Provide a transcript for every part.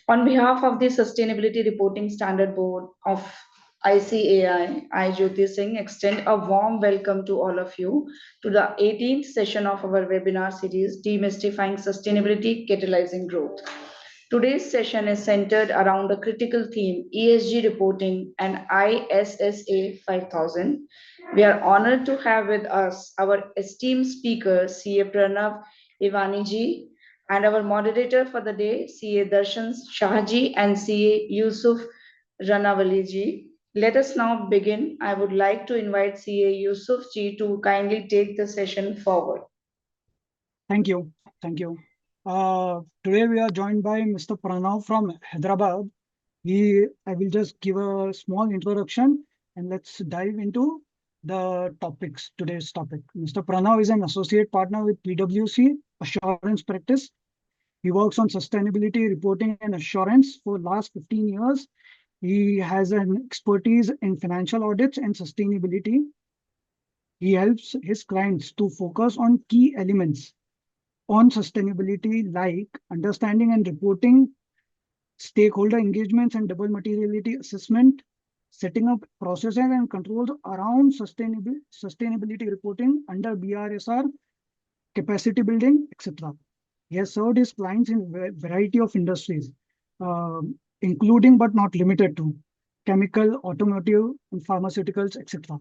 On behalf of the Sustainability Reporting Standard Board of ICAI, I, Jyoti Singh, extend a warm welcome to all of you to the 18th session of our webinar series, Demystifying Sustainability, Catalyzing Growth. Today's session is centered around a critical theme, ESG reporting and ISSA 5000. We are honored to have with us our esteemed speaker, CA Pranav Ivaniji, and our moderator for the day, CA Darshan Shahji and CA Yusuf Ranawaliji. Let us now begin. I would like to invite CA Yusuf ji to kindly take the session forward. Thank you. Thank you. Today we are joined by Mr. Pranav from Hyderabad. I will just give a small introduction and let's dive into the topics, today's topic. Mr. Pranav is an associate partner with PwC Assurance Practice. He works on sustainability reporting and assurance for last 15 years. He has an expertise in financial audits and sustainability. He helps his clients to focus on key elements on sustainability like understanding and reporting, stakeholder engagements and double materiality assessment, setting up processes and controls around sustainability reporting under BRSR, capacity building, etc. He has served his clients in a variety of industries, including but not limited to chemical, automotive, and pharmaceuticals, etc.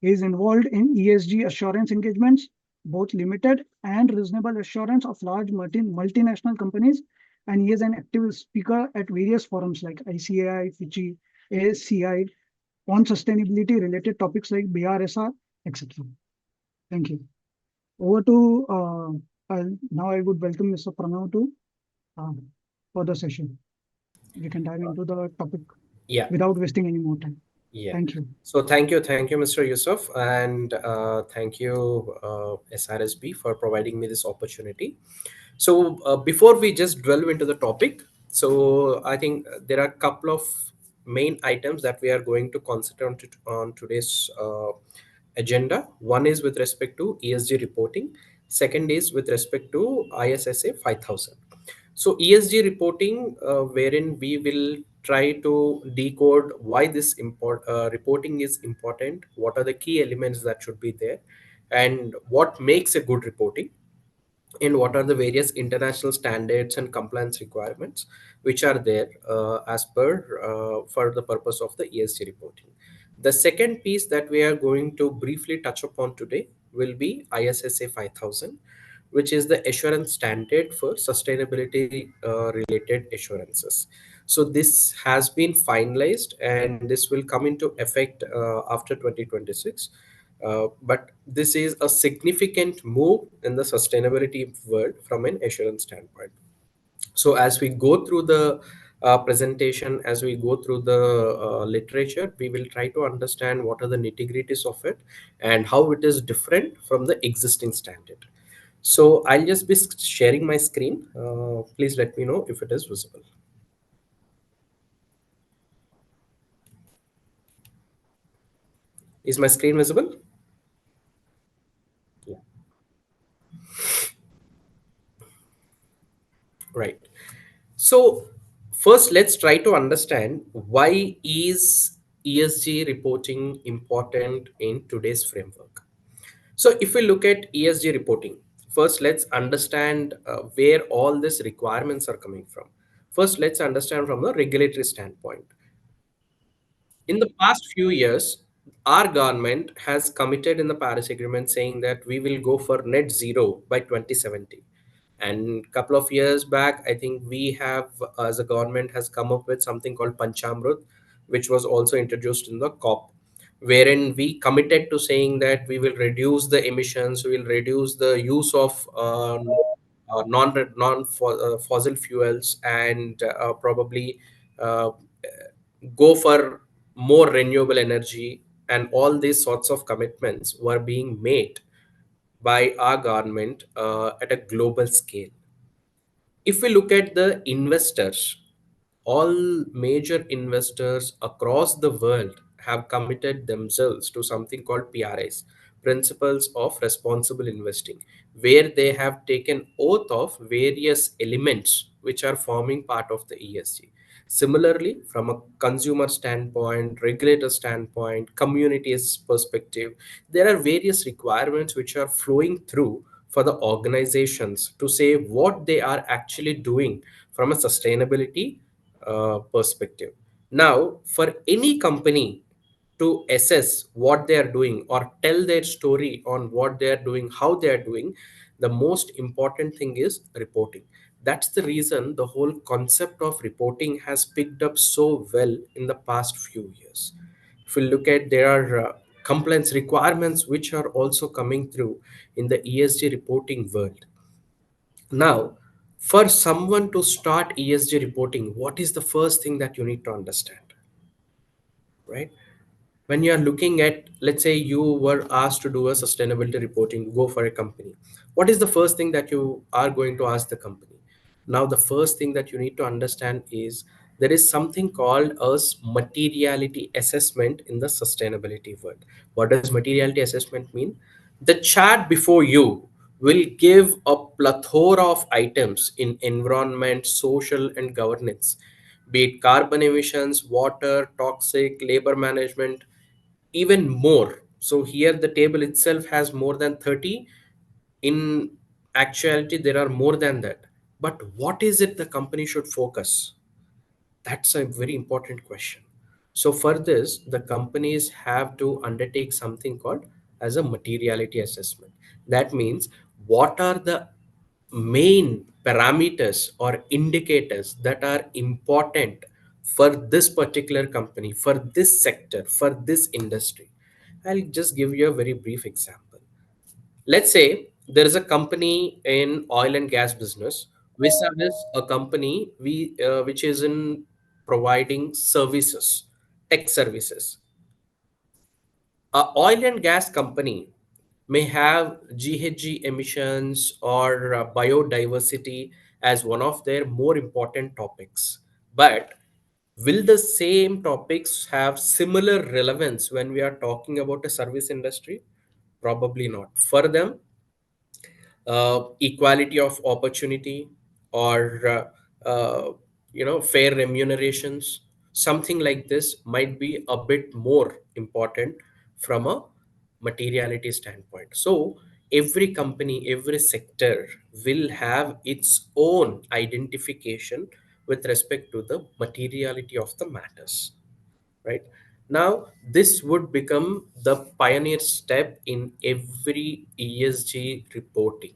He is involved in ESG assurance engagements, both limited and reasonable assurance of large multinational companies, and he is an active speaker at various forums like ICAI, FICCI, ASCI on sustainability related topics like BRSR, etc. Thank you. Over to now I would welcome Mr. Pranav to for the session. We can dive into the topic without wasting any more time. Thank you. So thank you, Mr. Yusuf, and thank you, SRSB, for providing me this opportunity. So before we just delve into the topic, so I think there are a couple of main items that we are going to concentrate on today's agenda. One is with respect to ESG reporting. Second is with respect to ISSA 5000. So ESG reporting, wherein we will try to decode why this reporting is important, what are the key elements that should be there, and what makes a good reporting, and what are the various international standards and compliance requirements which are there as per for the purpose of the ESG reporting. The second piece that we are going to briefly touch upon today will be ISSA 5000, which is the assurance standard for sustainability related assurances. So this has been finalized and this will come into effect after 2026. But this is a significant move in the sustainability world from an assurance standpoint. So as we go through the presentation, as we go through the literature, we will try to understand what are the nitty-gritties of it and how it is different from the existing standard. So I'll just be sharing my screen. Please let me know if it is visible. Is my screen visible? Yeah. Right. So first, let's try to understand why is ESG reporting important in today's framework. So if we look at ESG reporting, first let's understand where all these requirements are coming from. First, let's understand from the regulatory standpoint. In the past few years, our government has committed in the Paris Agreement saying that we will go for net zero by 2070. And a couple of years back, I think we have, as a government, has come up with something called Panchamrut, which was also introduced in the COP, wherein we committed to saying that we will reduce the emissions, we will reduce the use of non fossil fuels, and probably uh, go for more renewable energy, and all these sorts of commitments were being made by our government at a global scale. If we look at the investors, all major investors across the world have committed themselves to something called PRIs, principles of responsible investing, where they have taken oath of various elements which are forming part of the ESG. Similarly, from a consumer standpoint, regulator standpoint, community's perspective, there are various requirements which are flowing through for the organizations to say what they are actually doing from a sustainability perspective. Now, for any company to assess what they are doing or tell their story on what they are doing, how they are doing, the most important thing is reporting. That's the reason the whole concept of reporting has picked up so well in the past few years. If you look at, there are compliance requirements which are also coming through in the ESG reporting world. Now, for someone to start ESG reporting, what is the first thing that you need to understand, right? When you are looking at, let's say you were asked to do a sustainability reporting, go for a company, what is the first thing that you are going to ask the company? Now the first thing that you need to understand is there is something called as materiality assessment in the sustainability world. What does materiality assessment mean? The chart before you will give a plethora of items in environment, social, and governance, be it carbon emissions, water, toxic, labor management, even more. So here the table itself has more than 30. In actuality, there are more than that. But what is it the company should focus? That's a very important question. So for this, the companies have to undertake something called as a materiality assessment. That means what are the main parameters or indicators that are important for this particular company, for this sector, for this industry. I'll just give you a very brief example. Let's say there is a company in oil and gas business, which is a company which is in providing services, tech services. A oil and gas company may have GHG emissions or biodiversity as one of their more important topics. But will the same topics have similar relevance when we are talking about a service industry? Probably not. For them, equality of opportunity or fair remunerations, something like this might be a bit more important from a materiality standpoint. So every company, every sector will have its own identification with respect to the materiality of the matters, right? Now this would become the pioneer step in every ESG reporting.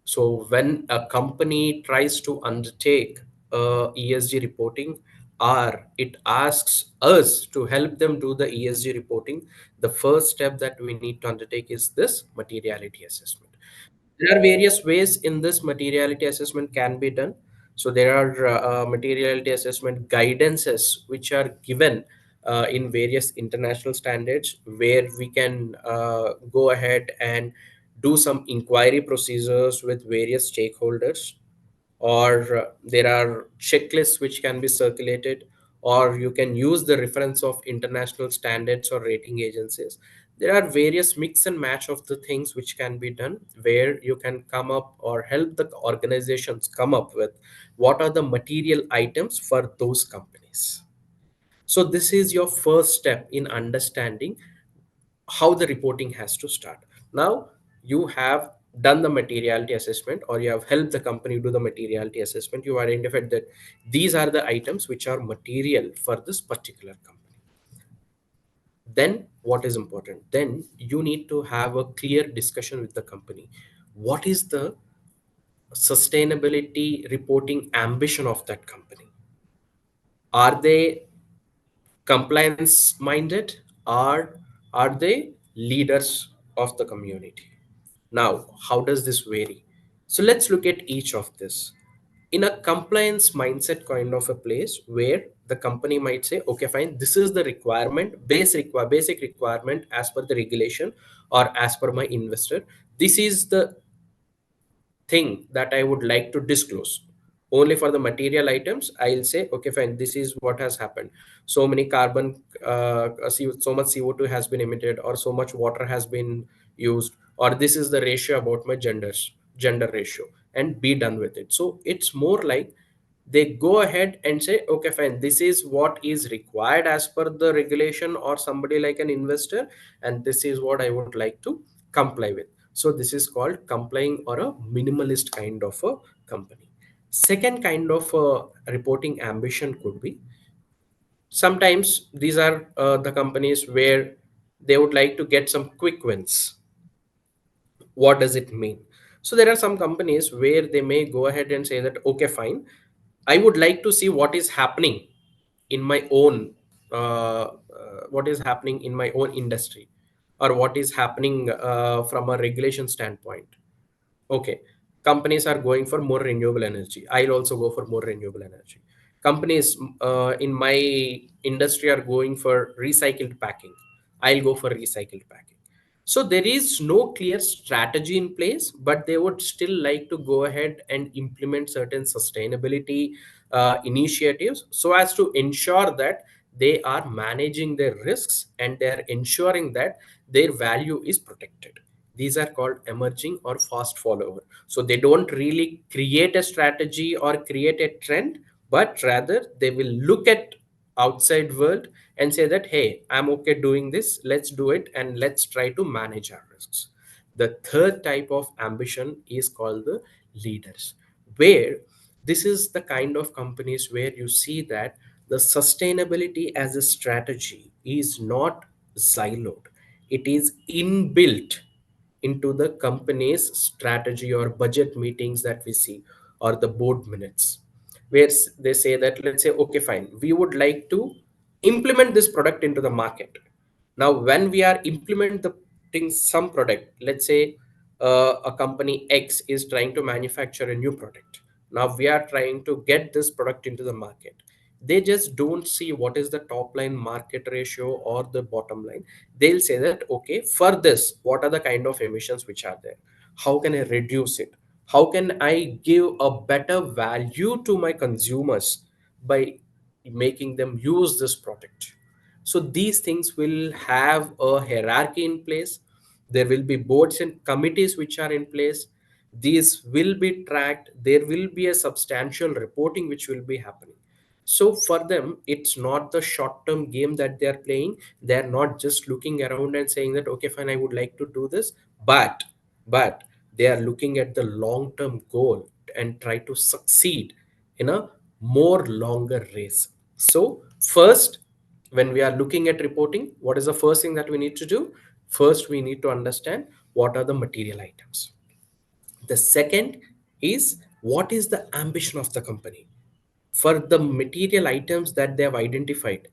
So when a company tries to undertake ESG reporting, or it asks us to help them do the ESG reporting, the first step that we need to undertake is this materiality assessment. There are various ways in this materiality assessment can be done. So there are materiality assessment guidances which are given in various international standards, where we can go ahead and do some inquiry procedures with various stakeholders, or there are checklists which can be circulated, or you can use the reference of international standards or rating agencies. There are various mix and match of the things which can be done, where you can come up or help the organizations come up with what are the material items for those companies. So this is your first step in understanding how the reporting has to start. Now you have done the materiality assessment, or you have helped the company do the materiality assessment. You identified that these are the items which are material for this particular company. Then what is important? Then you need to have a clear discussion with the company. What is the sustainability reporting ambition of that company? Are they compliance minded, or are they leaders of the community? Now, how does this vary? So let's look at each of this. In a compliance mindset kind of a place, where the company might say, okay, fine, this is the requirement, basic requirement as per the regulation or as per my investor. This is the thing that I would like to disclose. Only for the material items, I'll say, okay, fine, this is what has happened. So many carbon, so much CO2 has been emitted, or so much water has been used, or this is the ratio about my gender ratio, and be done with it. So it's more like they go ahead and say, okay, fine, this is what is required as per the regulation or somebody like an investor, and this is what I would like to comply with. So this is called complying or a minimalist kind of a company. Second kind of reporting ambition could be, sometimes these are the companies where they would like to get some quick wins. What does it mean? So there are some companies where they may go ahead and say that, okay, fine, I would like to see what is happening in my own what is happening in my own industry, or what is happening from a regulation standpoint. Okay, companies are going for more renewable energy. I'll also go for more renewable energy. Companies in my industry are going for recycled packing. I'll go for recycled packing. So there is no clear strategy in place, but they would still like to go ahead and implement certain sustainability initiatives so as to ensure that they are managing their risks and they are ensuring that their value is protected. These are called emerging or fast follower. So they don't really create a strategy or create a trend, but rather they will look at outside world and say that, hey, I'm okay doing this, let's do it, and let's try to manage our risks. The third type of ambition is called the leaders, where this is the kind of companies where you see that the sustainability as a strategy is not siloed, it is inbuilt into the company's strategy or budget meetings that we see, or the board minutes, where they say that, let's say, okay, fine, we would like to implement this product into the market. Now when we are implementing some product, let's say a company X is trying to manufacture a new product. Now we are trying to get this product into the market. They just don't see what is the top line market ratio or the bottom line. They'll say that, okay, for this, what are the kind of emissions which are there, how can I reduce it, how can I give a better value to my consumers by making them use this product. So these things will have a hierarchy in place. There will be boards and committees which are in place. These will be tracked. There will be a substantial reporting which will be happening. So for them, it's not the short term game that they are playing. They're not just looking around and saying that, okay, fine, I would like to do this, but they are looking at the long term goal and try to succeed in a more longer race. So first, when we are looking at reporting, what is the first thing that we need to do? First, we need to understand what are the material items. The second is, what is the ambition of the company for the material items that they have identified?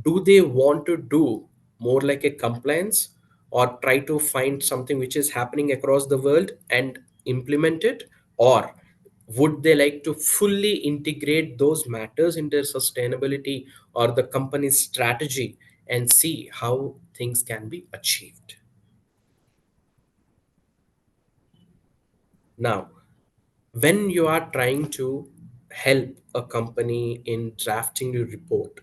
Do they want to do more like a compliance, or try to find something which is happening across the world and implement it, or would they like to fully integrate those matters into their sustainability or the company's strategy and see how things can be achieved? Now, when you are trying to help a company in drafting a report,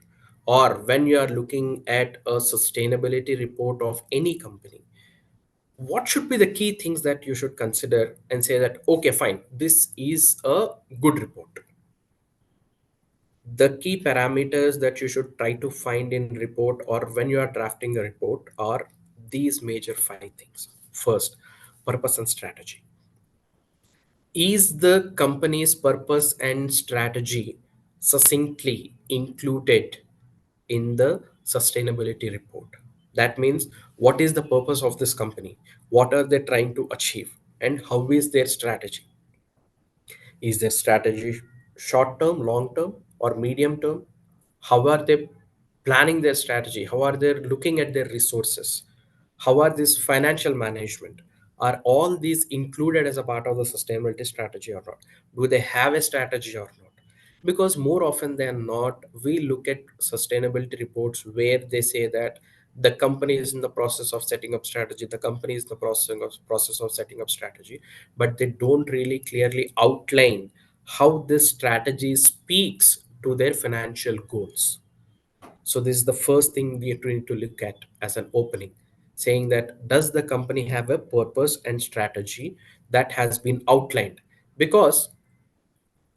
or when you are looking at a sustainability report of any company, what should be the key things that you should consider and say that, okay, fine, this is a good report? The key parameters that you should try to find in report or when you are drafting a report are these major five things. First, purpose and strategy. Is the company's purpose and strategy succinctly included in the sustainability report? That means, what is the purpose of this company? What are they trying to achieve? And how is their strategy? Is their strategy short term, long term, or medium term? How are they planning their strategy? How are they looking at their resources? How are this financial management? Are all these included as a part of the sustainability strategy or not? Do they have a strategy or not? Because more often than not, we look at sustainability reports where they say that the company is in the process of setting up strategy, the company is in the process of setting up strategy, but they don't really clearly outline how this strategy speaks to their financial goals. So this is the first thing we need to look at as an opening. saying that does the company have a purpose and strategy that has been outlined? Because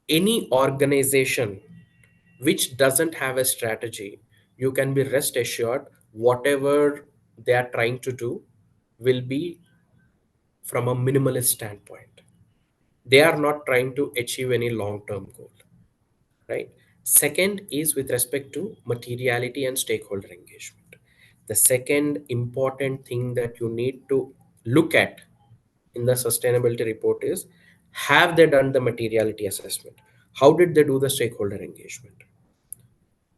any organization which doesn't have a strategy, you can be rest assured whatever they are trying to do will be from a minimalist standpoint. They are not trying to achieve any long term goal, right? Second is with respect to materiality and stakeholder engagement. The second important thing that you need to look at in the sustainability report is, have they done the materiality assessment? How did they do the stakeholder engagement?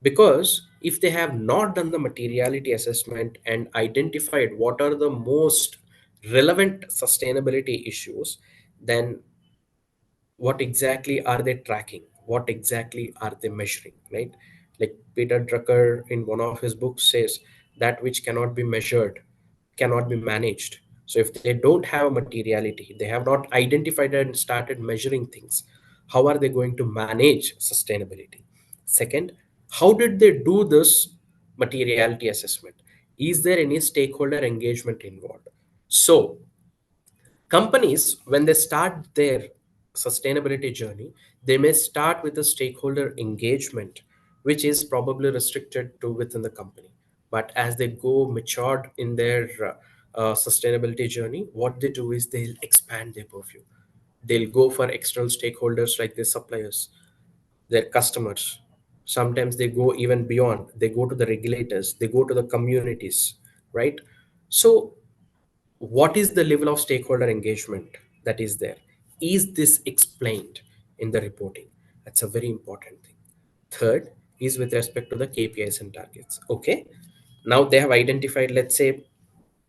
Because if they have not done the materiality assessment and identified what are the most relevant sustainability issues, then what exactly are they tracking? What exactly are they measuring, right? Like Peter Drucker in one of his books says, that which cannot be measured cannot be managed. So if they don't have a materiality, they have not identified and started measuring things, how are they going to manage sustainability? Second, how did they do this materiality assessment? Is there any stakeholder engagement involved? So companies, when they start their sustainability journey, they may start with a stakeholder engagement, which is probably restricted to within the company. But as they go matured in their sustainability journey, what they do is they'll expand their purview. They'll go for external stakeholders like their suppliers, their customers. Sometimes they go even beyond. They go to the regulators, they go to the communities, right? So what is the level of stakeholder engagement that is there? Is this explained in the reporting? That's a very important thing. Third is with respect to the KPIs and targets. Okay, now they have identified, let's say,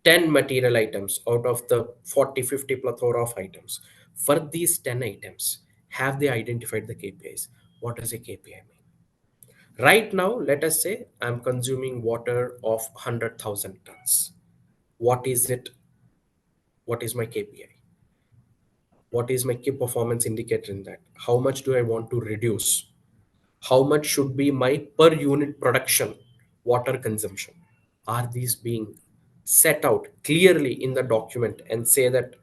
10 material items out of the 40, 50 plethora of items. For these 10 items, have they identified the KPIs? What does a KPI mean? Right now, let us say I'm consuming water of 100,000 tons. What is it? What is my KPI? What is my key performance indicator in that? How much do I want to reduce? How much should be my per unit production water consumption? Are these being set out clearly in the document and say that,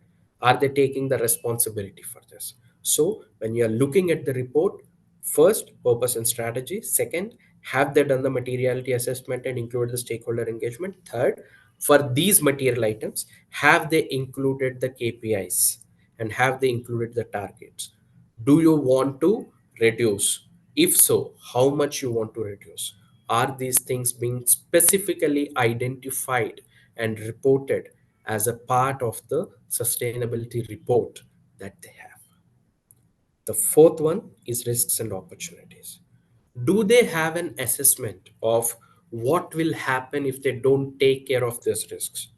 are they taking the responsibility for this? So when you are looking at the report, first, purpose and strategy. Second, have they done the materiality assessment and included the stakeholder engagement? Third, for these material items, have they included the KPIs and have they included the targets? Do you want to reduce? If so, how much you want to reduce? Are these things being specifically identified and reported as a part of the sustainability report that they have? The fourth one is risks and opportunities. Do they have an assessment of what will happen if they don't take care of these risks?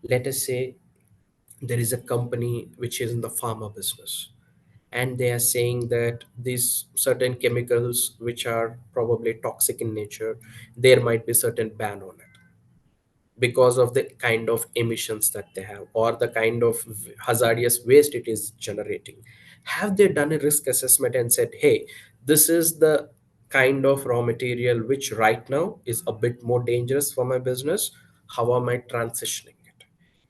Let us say there is a company which is in the pharma business, and they are saying that these certain chemicals which are probably toxic in nature, there might be certain ban on it because of the kind of emissions that they have or the kind of hazardous waste it is generating. Have they done a risk assessment and said, hey, this is the kind of raw material which right now is a bit more dangerous for my business? How am I transitioning it?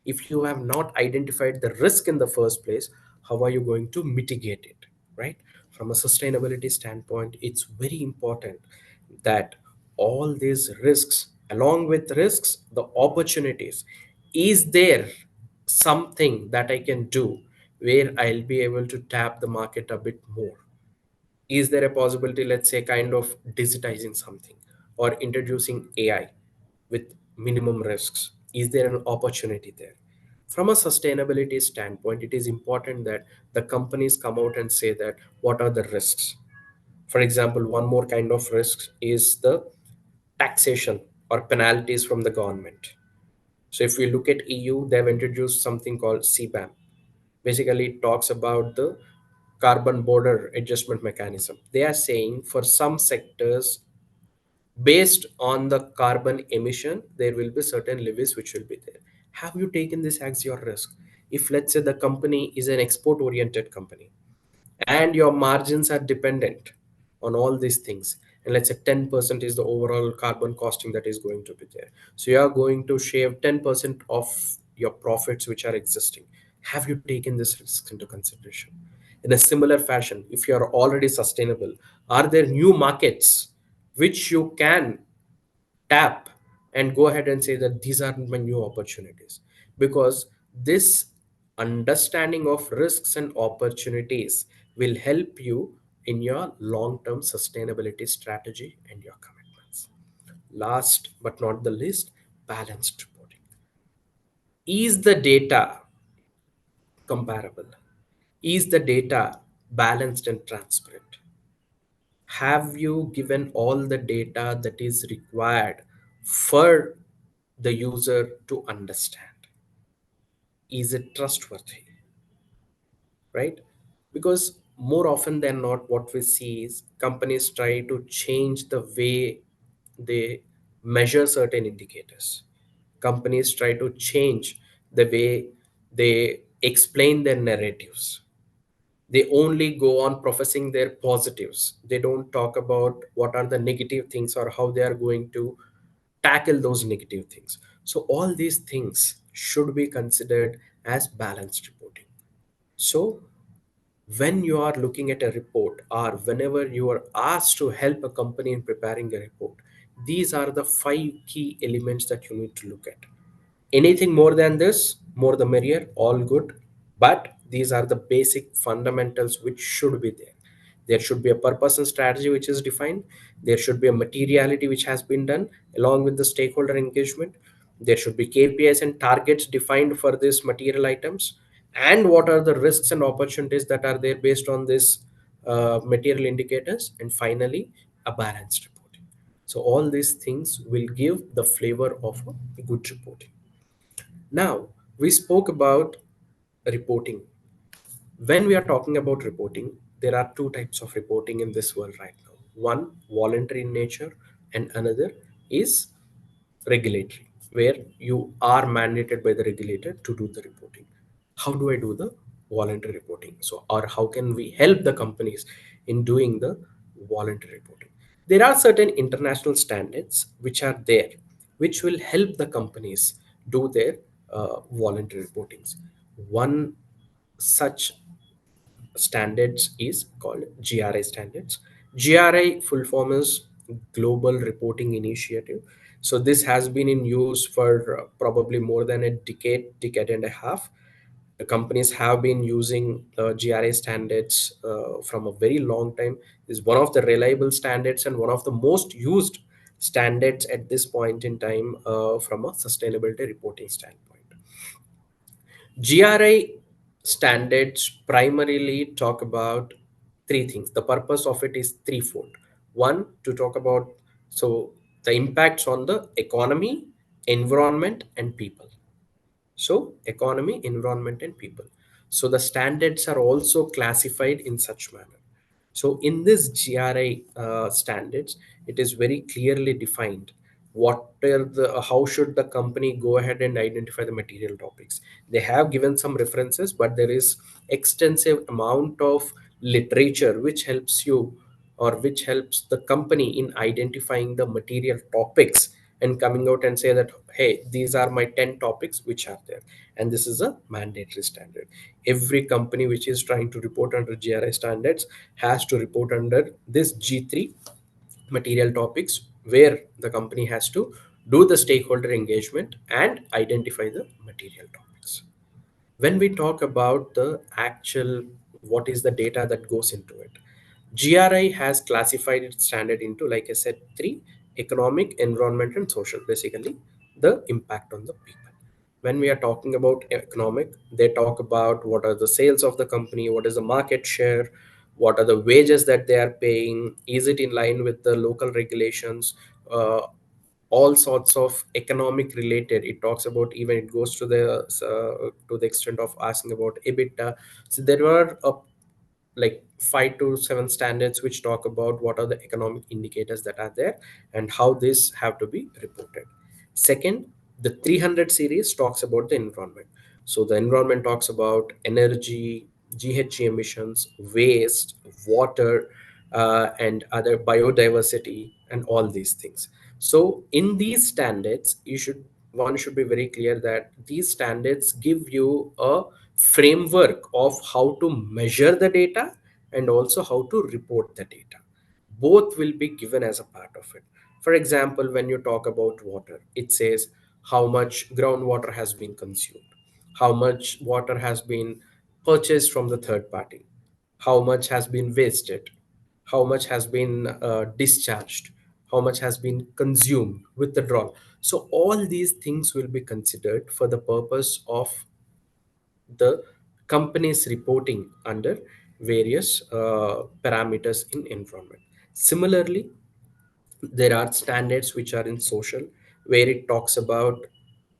If you have not identified the risk in the first place, how are you going to mitigate it, right? From a sustainability standpoint, it's very important that all these risks, along with risks, the opportunities, is there something that I can do where I'll be able to tap the market a bit more? Is there a possibility, let's say, kind of digitizing something or introducing AI with minimum risks? Is there an opportunity there? From a sustainability standpoint, it is important that the companies come out and say that what are the risks. For example, one more kind of risk is the taxation or penalties from the government. So if we look at EU, they've introduced something called CBAM. Basically, it talks about the carbon border adjustment mechanism. They are saying for some sectors, based on the carbon emission, there will be certain levies which will be there. Have you taken this as your risk? If let's say the company is an export oriented company and your margins are dependent on all these things, and let's say 10% is the overall carbon costing that is going to be there. So you are going to shave 10% of your profits which are existing. Have you taken this risk into consideration? In a similar fashion, if you are already sustainable, are there new markets which you can tap and go ahead and say that these are my new opportunities? Because this understanding of risks and opportunities will help you in your long term sustainability strategy and your commitments. Last but not the least, balanced reporting. Is the data comparable? Is the data balanced and transparent? Have you given all the data that is required for the user to understand? Is it trustworthy? Right? Because more often than not, what we see is companies try to change the way they measure certain indicators. Companies try to change the way they explain their narratives. They only go on professing their positives. They don't talk about what are the negative things or how they are going to tackle those negative things. So all these things should be considered as balanced reporting. So when you are looking at a report or whenever you are asked to help a company in preparing a report, these are the five key elements that you need to look at. Anything more than this, more the merrier, all good. But these are the basic fundamentals which should be there. There should be a purpose and strategy which is defined. There should be a materiality which has been done along with the stakeholder engagement. There should be KPIs and targets defined for these material items. And what are the risks and opportunities that are there based on this material indicators. And finally, a balanced reporting. So all these things will give the flavor of a good reporting. Now, we spoke about reporting. When we are talking about reporting, there are two types of reporting in this world right now. One, voluntary in nature, and another is regulatory, where you are mandated by the regulator to do the reporting. How do I do the voluntary reporting? So, or how can we help the companies in doing the voluntary reporting? There are certain international standards which are there, which will help the companies do their voluntary reportings. One such standards is called GRI standards. GRI full form is Global Reporting Initiative. So this has been in use for probably more than a decade and a half. The companies have been using GRI standards from a very long time. Is one of the reliable standards and one of the most used standards at this point in time from a sustainability reporting standpoint. GRI standards primarily talk about three things. The purpose of it is threefold. One, to talk about the impacts on the economy, environment, and people. So, economy, environment, and people. So, the standards are also classified in such manner. So, in this GRI standards, it is very clearly defined what are the how should the company go ahead and identify the material topics. They have given some references, but there is extensive amount of literature which helps you or which helps the company in identifying the material topics and coming out and say that, hey, these are my 10 topics which are there, and this is a mandatory standard. Every company which is trying to report under GRI standards has to report under this G3 material topics, where the company has to do the stakeholder engagement and identify the material topics. When we talk about the actual what is the data that goes into it, GRI has classified its standard into, like I said, three: economic, environment, and social. Basically, the impact on the people. When we are talking about economic, they talk about what are the sales of the company, what is the market share, what are the wages that they are paying, is it in line with the local regulations, uh, all sorts of economic related. It talks about, even it goes to the extent of asking about EBITDA. So there are like 5 to 7 standards which talk about what are the economic indicators that are there and how these have to be reported. Second, the 300 series talks about the environment. So the environment talks about energy, GHG emissions, waste, water, and other biodiversity and all these things. So in these standards, one should be very clear that these standards give you a framework of how to measure the data and also how to report the data. Both will be given as a part of it. For example, when you talk about water, it says how much groundwater has been consumed, how much water has been purchased from the third party, how much has been wasted, how much has been discharged, how much has been consumed, withdrawal. So all these things will be considered for the purpose of the company's reporting under various parameters in environment. Similarly, there are standards which are in social, where it talks about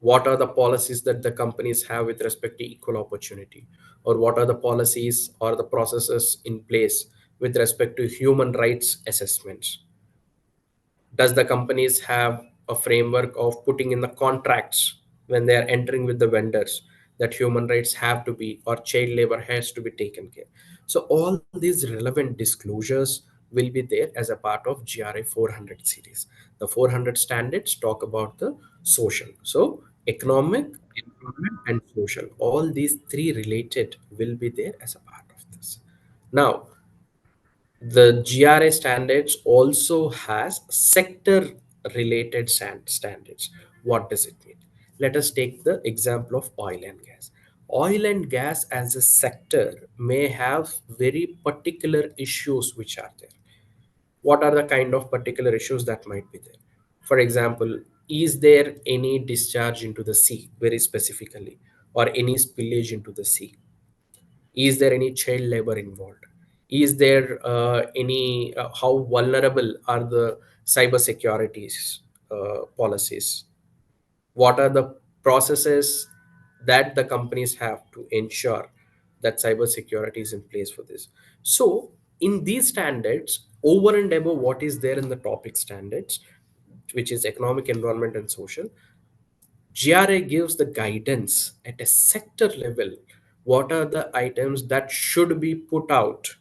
what are the policies that the companies have with respect to equal opportunity, or what are the policies or the processes in place with respect to human rights assessments. Does the companies have a framework of putting in the contracts when they are entering with the vendors that human rights have to be, or child labor has to be taken care? So all these relevant disclosures will be there as a part of GRA 400 series. The 400 standards talk about the social, so economic, environment and social, all these three related will be there as a part of this. Now, the GRA standards also has sector related standards. What does it mean? Let us take the example of oil and gas. Oil and gas as a sector may have very particular issues which are there. What are the kind of particular issues that might be there? For example, is there any discharge into the sea very specifically, or any spillage into the sea? Is there any child labor involved? Is there any how vulnerable are the cyber securities policies? What are the processes that the companies have to ensure that cyber security is in place for this? So in these standards, over and above what is there in the topic standards, which is economic, environment and social, GRA gives the guidance at a sector level. What are the items that should be put out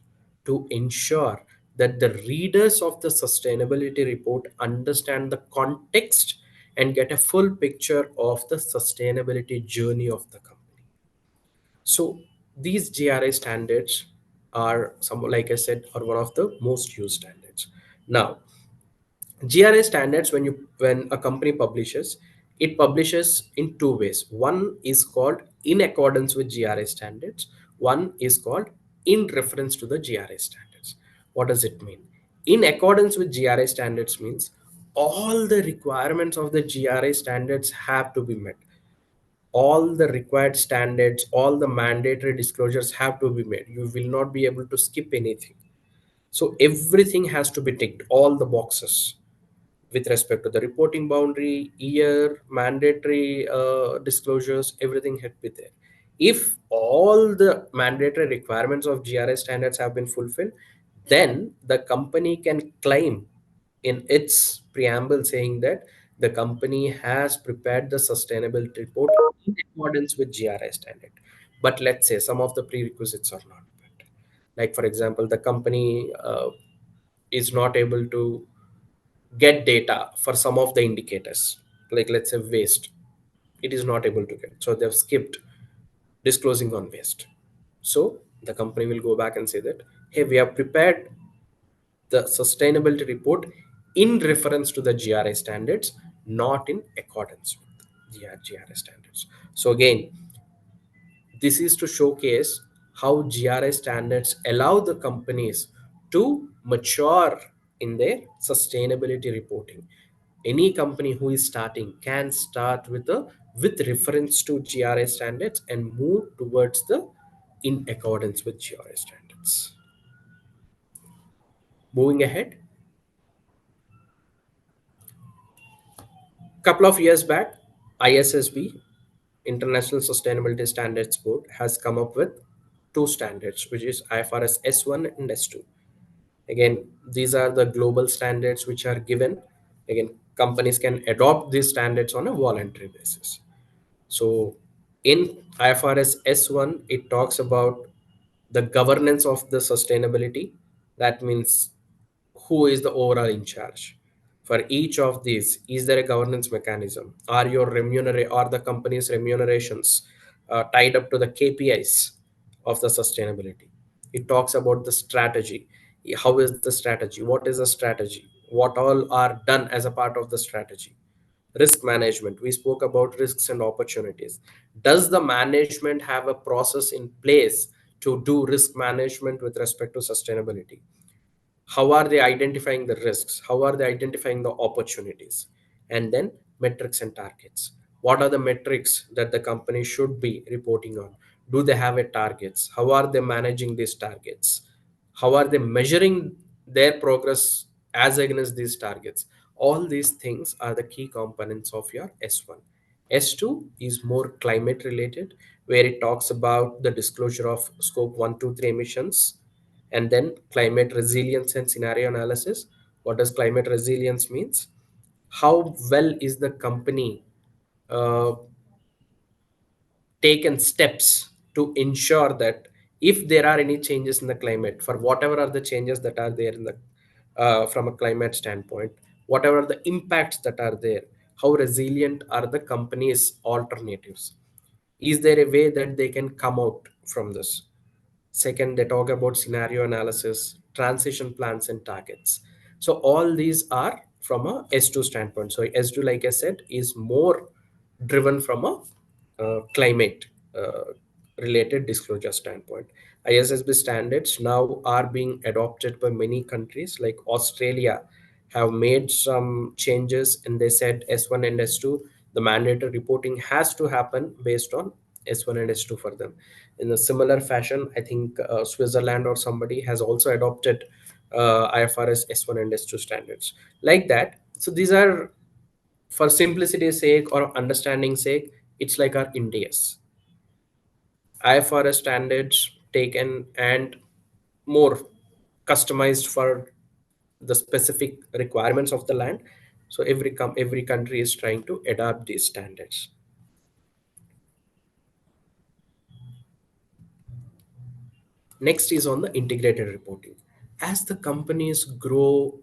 to ensure that the readers of the sustainability report understand the context and get a full picture of the sustainability journey of the company? So these GRA standards are some, like I said, are one of the most used standards. Now, GRA standards, when a company publishes, it publishes in two ways. One is called in accordance with GRA standards. One is called in reference to the GRA standards. What does it mean? In accordance with GRA standards means all the requirements of the GRA standards have to be met. All the required standards, all the mandatory disclosures have to be made. You will not be able to skip anything. So everything has to be ticked, all the boxes with respect to the reporting boundary, year, mandatory disclosures, everything had to be there. If all the mandatory requirements of GRS standards have been fulfilled, then the company can claim in its preamble saying that the company has prepared the sustainability report in accordance with GRS standard. But let's say some of the prerequisites are not met. Like, for example, the company is not able to get data for some of the indicators, like let's say waste. It is not able to get, so they've skipped disclosing on waste. So the company will go back and say that, hey, we have prepared the sustainability report in reference to the GRI standards, not in accordance with the GRI standards. So again, this is to showcase how GRI standards allow the companies to mature in their sustainability reporting. Any company who is starting can start with reference to GRI standards and move towards the in accordance with GRI standards. Moving ahead, couple of years back, ISSB, International Sustainability Standards Board, has come up with two standards, which is IFRS S1 and S2. Again, these are the global standards which are given. Again, companies can adopt these standards on a voluntary basis. So in IFRS S1, it talks about the governance of the sustainability. That means who is the overall in charge for each of these. Is there a governance mechanism? Are your remunerate or the company's remunerations tied up to the KPIs of the sustainability? It talks about the strategy. How is the strategy? What is the strategy? What all are done as a part of the strategy? Risk management, we spoke about risks and opportunities. Does the management have a process in place to do risk management with respect to sustainability? How are they identifying the risks? How are they identifying the opportunities? And then metrics and targets. What are the metrics that the company should be reporting on? Do they have a targets? How are they managing these targets? How are they measuring their progress as against these targets? All these things are the key components of your S1. S2 is more climate related, where it talks about the disclosure of scope 1, 2, 3 emissions, and then climate resilience and scenario analysis. What does climate resilience means? How well is the company uh, taken steps to ensure that if there are any changes in the climate, for whatever are the changes that are there in the from a climate standpoint, whatever the impacts that are there, how resilient are the company's alternatives? Is there a way that they can come out from this? Second, they talk about scenario analysis, transition plans, and targets. So all these are from a S2 standpoint. So S2, like I said, is more driven from a climate related disclosure standpoint. ISSB standards now are being adopted by many countries, like Australia have made some changes, and they said S1 and S2, the mandatory reporting has to happen based on S1 and S2 for them. In a similar fashion, I think Switzerland or somebody has also adopted IFRS S1 and S2 standards like that. So these are, for simplicity's sake or understanding sake, it's like our India's IFRS standards taken and more customized for the specific requirements of the land. So every country is trying to adopt these standards. Next is on the integrated reporting. As the companies grow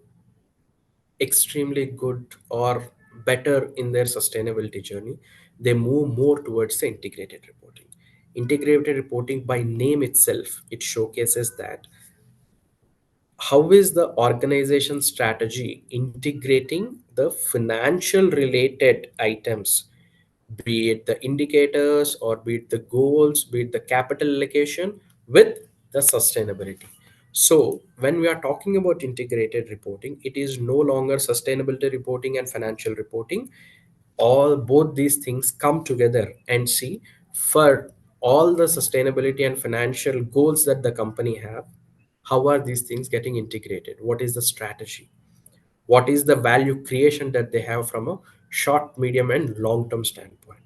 extremely good or better in their sustainability journey, they move more towards the integrated reporting. Integrated reporting, by name itself, it showcases that how is the organization strategy integrating the financial related items, be it the indicators or be it the goals, be it the capital allocation, with the sustainability. So when we are talking about integrated reporting, it is no longer sustainability reporting and financial reporting. All both these things come together and see, for all the sustainability and financial goals that the company have, how are these things getting integrated? What is the strategy? What is the value creation that they have from a short, medium, and long term standpoint?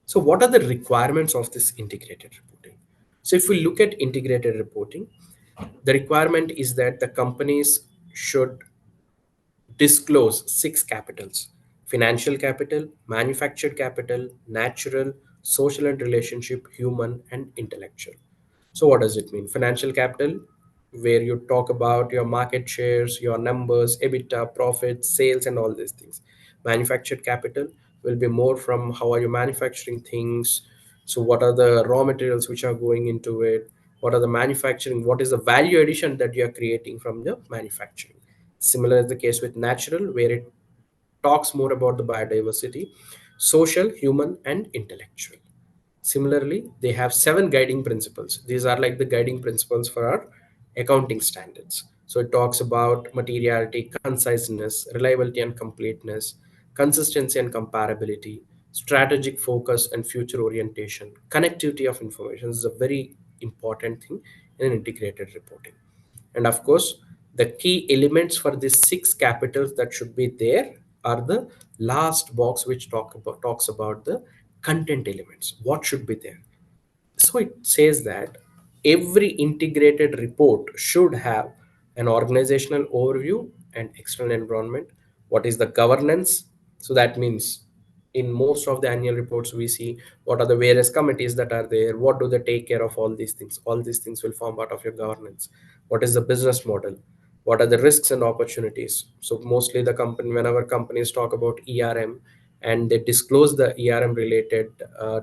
So, what are the requirements of this integrated reporting? So, if we look at integrated reporting, the requirement is that the companies should disclose six capitals: financial capital, manufactured capital, natural, social and relationship, human, and intellectual. So, what does it mean? Financial capital, where you talk about your market shares, your numbers, EBITDA, profits, sales, and all these things. Manufactured capital will be more from how are you manufacturing things. So, what are the raw materials which are going into it? What are the manufacturing? What is the value addition that you are creating from the manufacturing? Similar is the case with natural, where it talks more about the biodiversity, social, human, and intellectual. Similarly, they have seven guiding principles. These are like the guiding principles for our accounting standards. So it talks about materiality, conciseness, reliability and completeness, consistency and comparability, strategic focus and future orientation, connectivity of information. This is a very important thing in integrated reporting. And of course, the key elements for these six capitals that should be there are the last box, which talks about the content elements. What should be there? So it says that every integrated report should have an organizational overview and external environment. What is the governance? So that means in most of the annual reports, we see what are the various committees that are there, what do they take care of, all these things will form part of your governance. What is the business model? what are the risks and opportunities. So mostly the company, whenever companies talk about ERM and they disclose the ERM related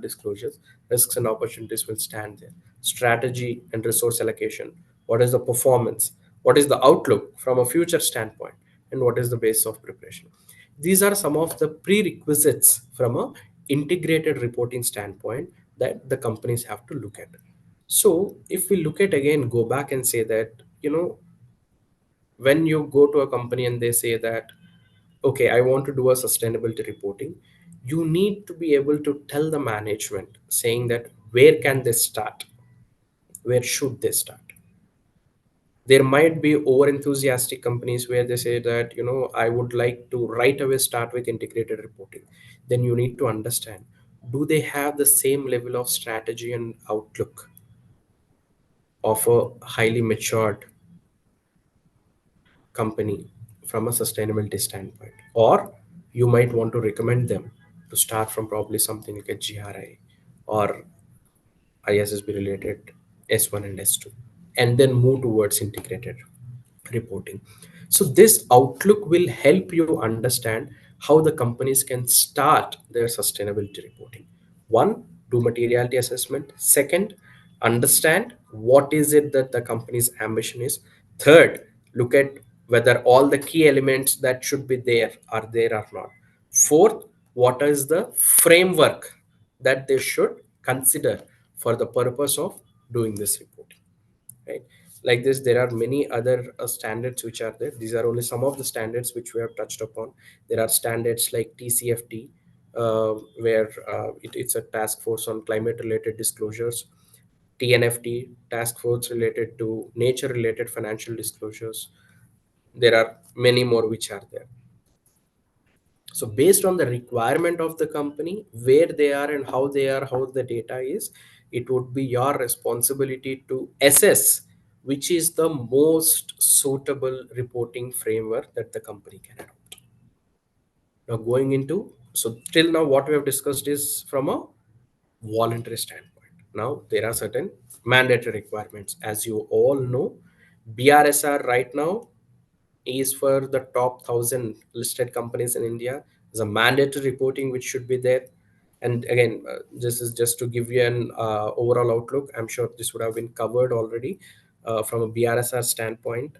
disclosures, risks and opportunities will stand there. Strategy and resource allocation, what is the performance, what is the outlook from a future standpoint, and what is the base of preparation. These are some of the prerequisites from a integrated reporting standpoint that the companies have to look at. So if we look at again, go back and say that, when you go to a company and they say that, okay, I want to do a sustainability reporting, you need to be able to tell the management saying that where can they start, where should they start. There might be over enthusiastic companies where they say that, I would like to right away start with integrated reporting. Then you need to understand, do they have the same level of strategy and outlook of a highly matured company from a sustainability standpoint? Or you might want to recommend them to start from probably something like a GRI or ISSB related S1 and S2, and then move towards integrated reporting. So this outlook will help you understand how the companies can start their sustainability reporting. One, do materiality assessment. Second, understand what is it that the company's ambition is. Third, look at whether all the key elements that should be there are there or not. Fourth, what is the framework that they should consider for the purpose of doing this reporting, right? Like this, there are many other standards which are there. These are only some of the standards which we have touched upon. There are standards like TCFD, where it's a task force on climate related disclosures. TNFD, task force related to nature related financial disclosures. There are many more which are there. So based on the requirement of the company, where they are and how they are, how the data is, it would be your responsibility to assess which is the most suitable reporting framework that the company can adopt. Now going into, so till now what we have discussed is from a voluntary standpoint. Now there are certain mandatory requirements. As you all know, BRSR right now is for the top 1,000 listed companies in India. There's a mandatory reporting which should be there. And again, this is just to give you an overall outlook. I'm sure this would have been covered already from a BRSR standpoint.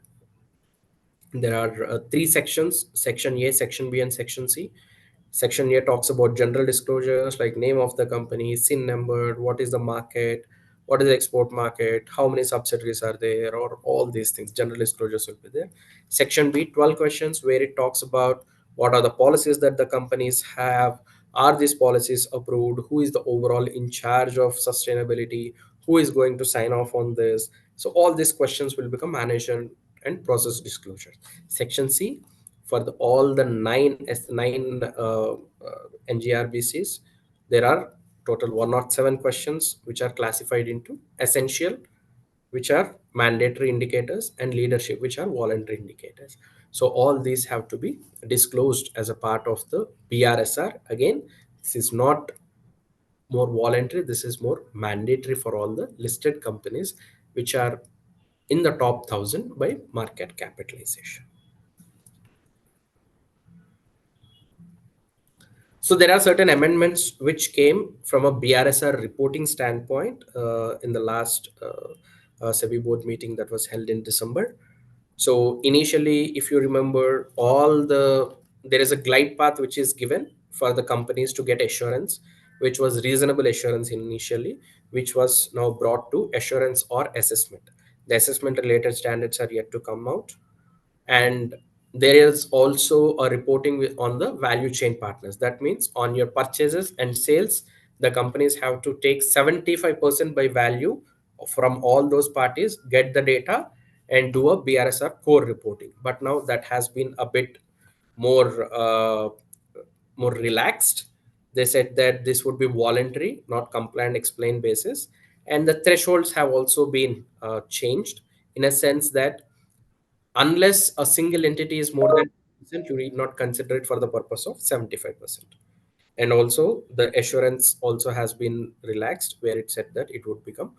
There are three sections: Section A, Section B, and Section C. Section A talks about general disclosures like name of the company, SIN number, what is the market, what is the export market, how many subsidiaries are there, or all these things. General disclosures will be there. Section B, 12 questions, where it talks about what are the policies that the companies have, are these policies approved, who is the overall in charge of sustainability, who is going to sign off on this. So all these questions will become management and process disclosures. Section C, for all the nine NGRBCs, there are total 107 questions which are classified into essential, which are mandatory indicators, and leadership, which are voluntary indicators. So all these have to be disclosed as a part of the BRSR. Again, this is not more voluntary, this is more mandatory for all the listed companies which are in the top 1,000 by market capitalization. So there are certain amendments which came from a BRSR reporting standpoint in the last SEBI board meeting that was held in December. So initially, if you remember, there is a glide path which is given for the companies to get assurance, which was reasonable assurance initially, which was now brought to assurance or assessment. The assessment related standards are yet to come out. And there is also a reporting on the value chain partners. That means on your purchases and sales, the companies have to take 75% by value from all those parties, get the data, and do a BRSR core reporting. But now that has been a bit more more relaxed. They said that this would be voluntary, not compliant explain basis. And the thresholds have also been changed in a sense that unless a single entity is more than 10%, you need not consider it for the purpose of 75%. And also the assurance also has been relaxed, where it said that it would become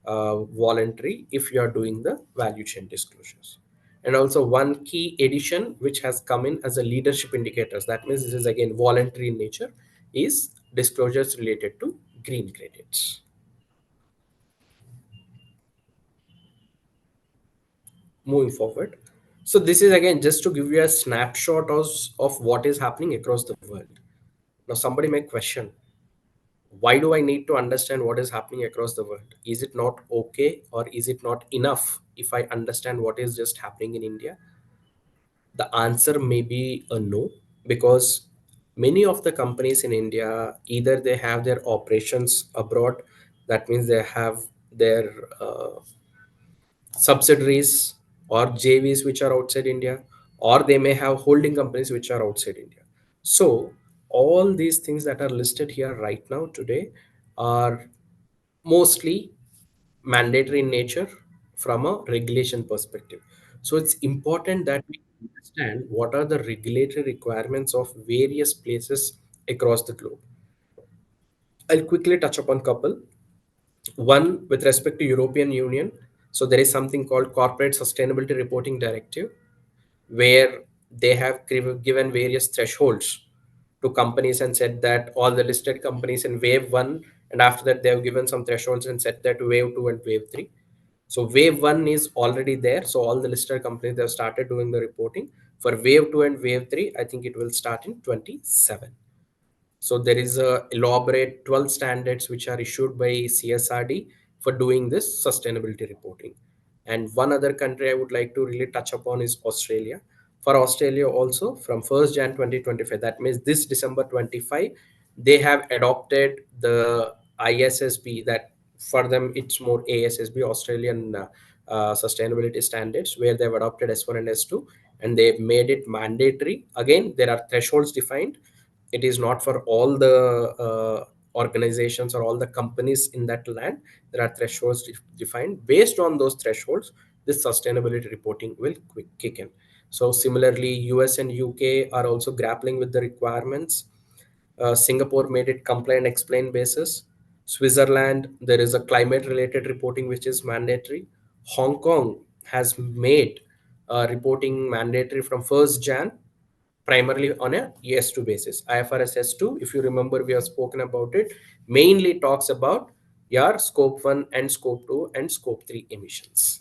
voluntary if you are doing the value chain disclosures. And also one key addition which has come in as a leadership indicators, that means this is again voluntary in nature, is disclosures related to green credits. Moving forward, so this is again just to give you a snapshot of what is happening across the world. Now somebody may question, why do I need to understand what is happening across the world? Is it not okay, or is it not enough if I understand what is just happening in India? The answer may be a no, because many of the companies in India, either they have their operations abroad, that means they have their subsidiaries or JVs which are outside India, or they may have holding companies which are outside India. So all these things that are listed here right now today are mostly mandatory in nature from a regulation perspective. So it's important that we understand what are the regulatory requirements of various places across the globe. I'll quickly touch upon couple. One, with respect to European Union, so there is something called Corporate Sustainability Reporting Directive, where they have given various thresholds to companies and said that all the listed companies in wave 1, and after that they have given some thresholds and said that wave 2 and wave 3. So wave 1 is already there, so all the listed companies, they have started doing the reporting. For wave 2 and wave 3, I think it will start in 27. So there is a elaborate 12 standards which are issued by CSRD for doing this sustainability reporting. And one other country I would like to really touch upon is Australia. For Australia also, from 1st Jan 2025, that means this December 25, they have adopted the ISSB. That for them it's more ASSB, Australian sustainability standards, where they've adopted S1 and S2, and they've made it mandatory. Again, there are thresholds defined. It is not for all the organizations or all the companies in that land. There are thresholds defined. Based on those thresholds, this sustainability reporting will kick in. So similarly, US and UK are also grappling with the requirements. Singapore made it comply and explain basis. Switzerland, there is a climate related reporting which is mandatory. Hong Kong has made reporting mandatory from 1st Jan, primarily on a ES2 basis. IFRS S2, if you remember, we have spoken about it, mainly talks about your scope 1 and scope 2 and scope 3 emissions.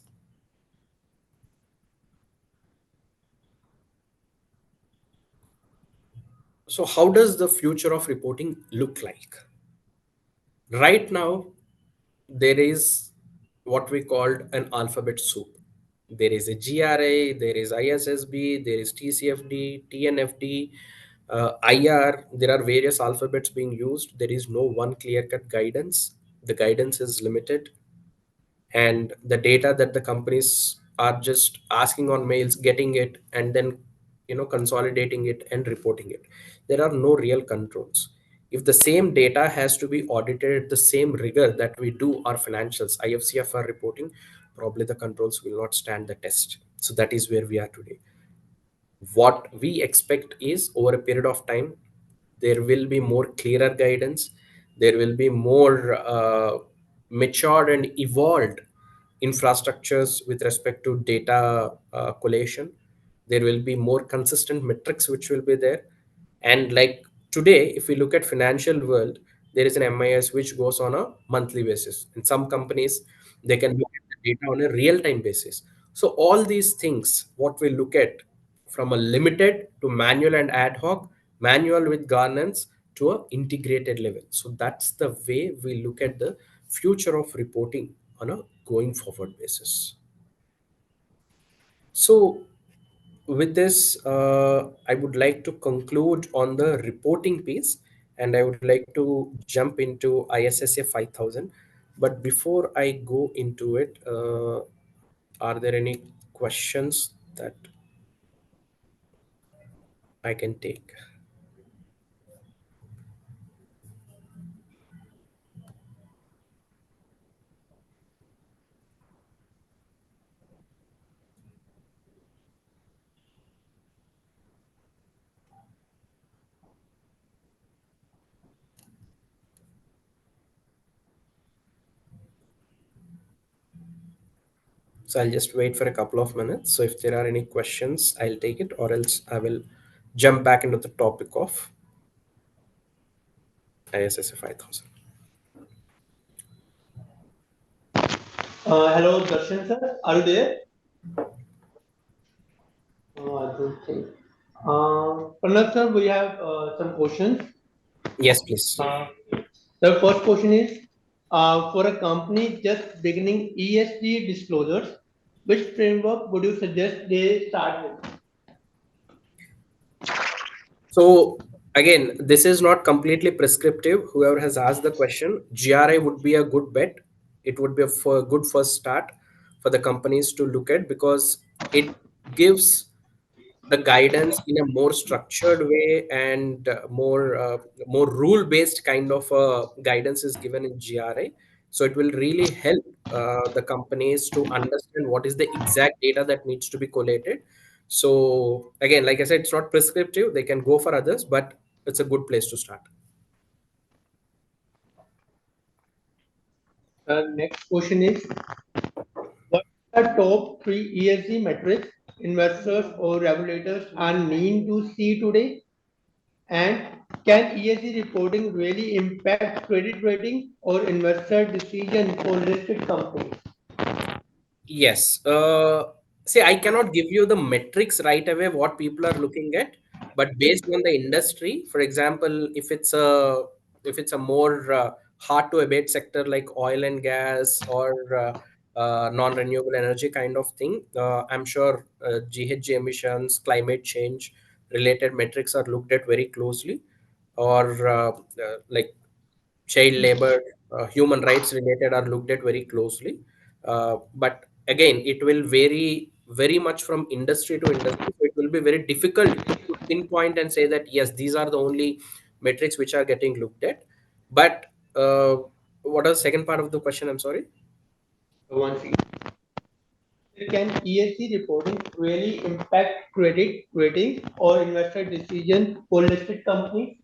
So how does the future of reporting look like? Right now, there is what we called an alphabet soup. There is a GRA, there is ISSB, there is TCFD, TNFD, IR. There are various alphabets being used. There is no one clear cut guidance. The guidance is limited, and the data that the companies are just asking on mails, getting it, and then consolidating it and reporting it. There are no real controls. If the same data has to be audited at the same rigor that we do our financials, IFCFR reporting, probably the controls will not stand the test. So that is where we are today. What we expect is, over a period of time, there will be more clearer guidance. There will be more matured and evolved infrastructures with respect to data collation. There will be more consistent metrics which will be there. And like today, if we look at financial world, there is an MIS which goes on a monthly basis. In some companies, they can look at the data on a real time basis. So all these things, what we look at, from a limited to manual and ad hoc, manual with governance to a integrated level. So that's the way we look at the future of reporting on a going forward basis. So with this, I would like to conclude on the reporting piece, and I would like to jump into ISSA 5000. But before I go into it, are there any questions that I can take? So I'll just wait for a couple of minutes. So if there are any questions, I'll take it, or else I will jump back into the topic of ISSA 5000. Hello, Darshan sir. Are you there? I don't think. Pranav sir, we have some questions. Yes, please. Uh, the first question is for a company just beginning ESG disclosures, which framework would you suggest they start with? So again, this is not completely prescriptive. Whoever has asked the question, GRI would be a good bet. It would be a good first start for the companies to look at, because it gives the guidance in a more structured way, and more rule based kind of guidance is given in GRI. So it will really help the companies to understand what is the exact data that needs to be collated. So again, like I said, it's not prescriptive. They can go for others, but it's a good place to start. Next question is what are the top three ESG metrics investors or regulators are needing to see today? And can ESG reporting really impact credit rating or investor decision for listed companies? Yes. See, I cannot give you the metrics right away what people are looking at, but based on the industry, for example, if it's a more hard to abate sector like oil and gas, or non-renewable energy kind of thing, I'm sure GHG emissions, climate change related metrics are looked at very closely, or like child labor, human rights related are looked at very closely. But again, it will vary very much from industry to industry. So it will be very difficult to pinpoint and say that, yes, these are the only metrics which are getting looked at. But what was the second part of the question? I'm sorry. Once again, can ESG reporting really impact credit rating or investor decision for listed companies?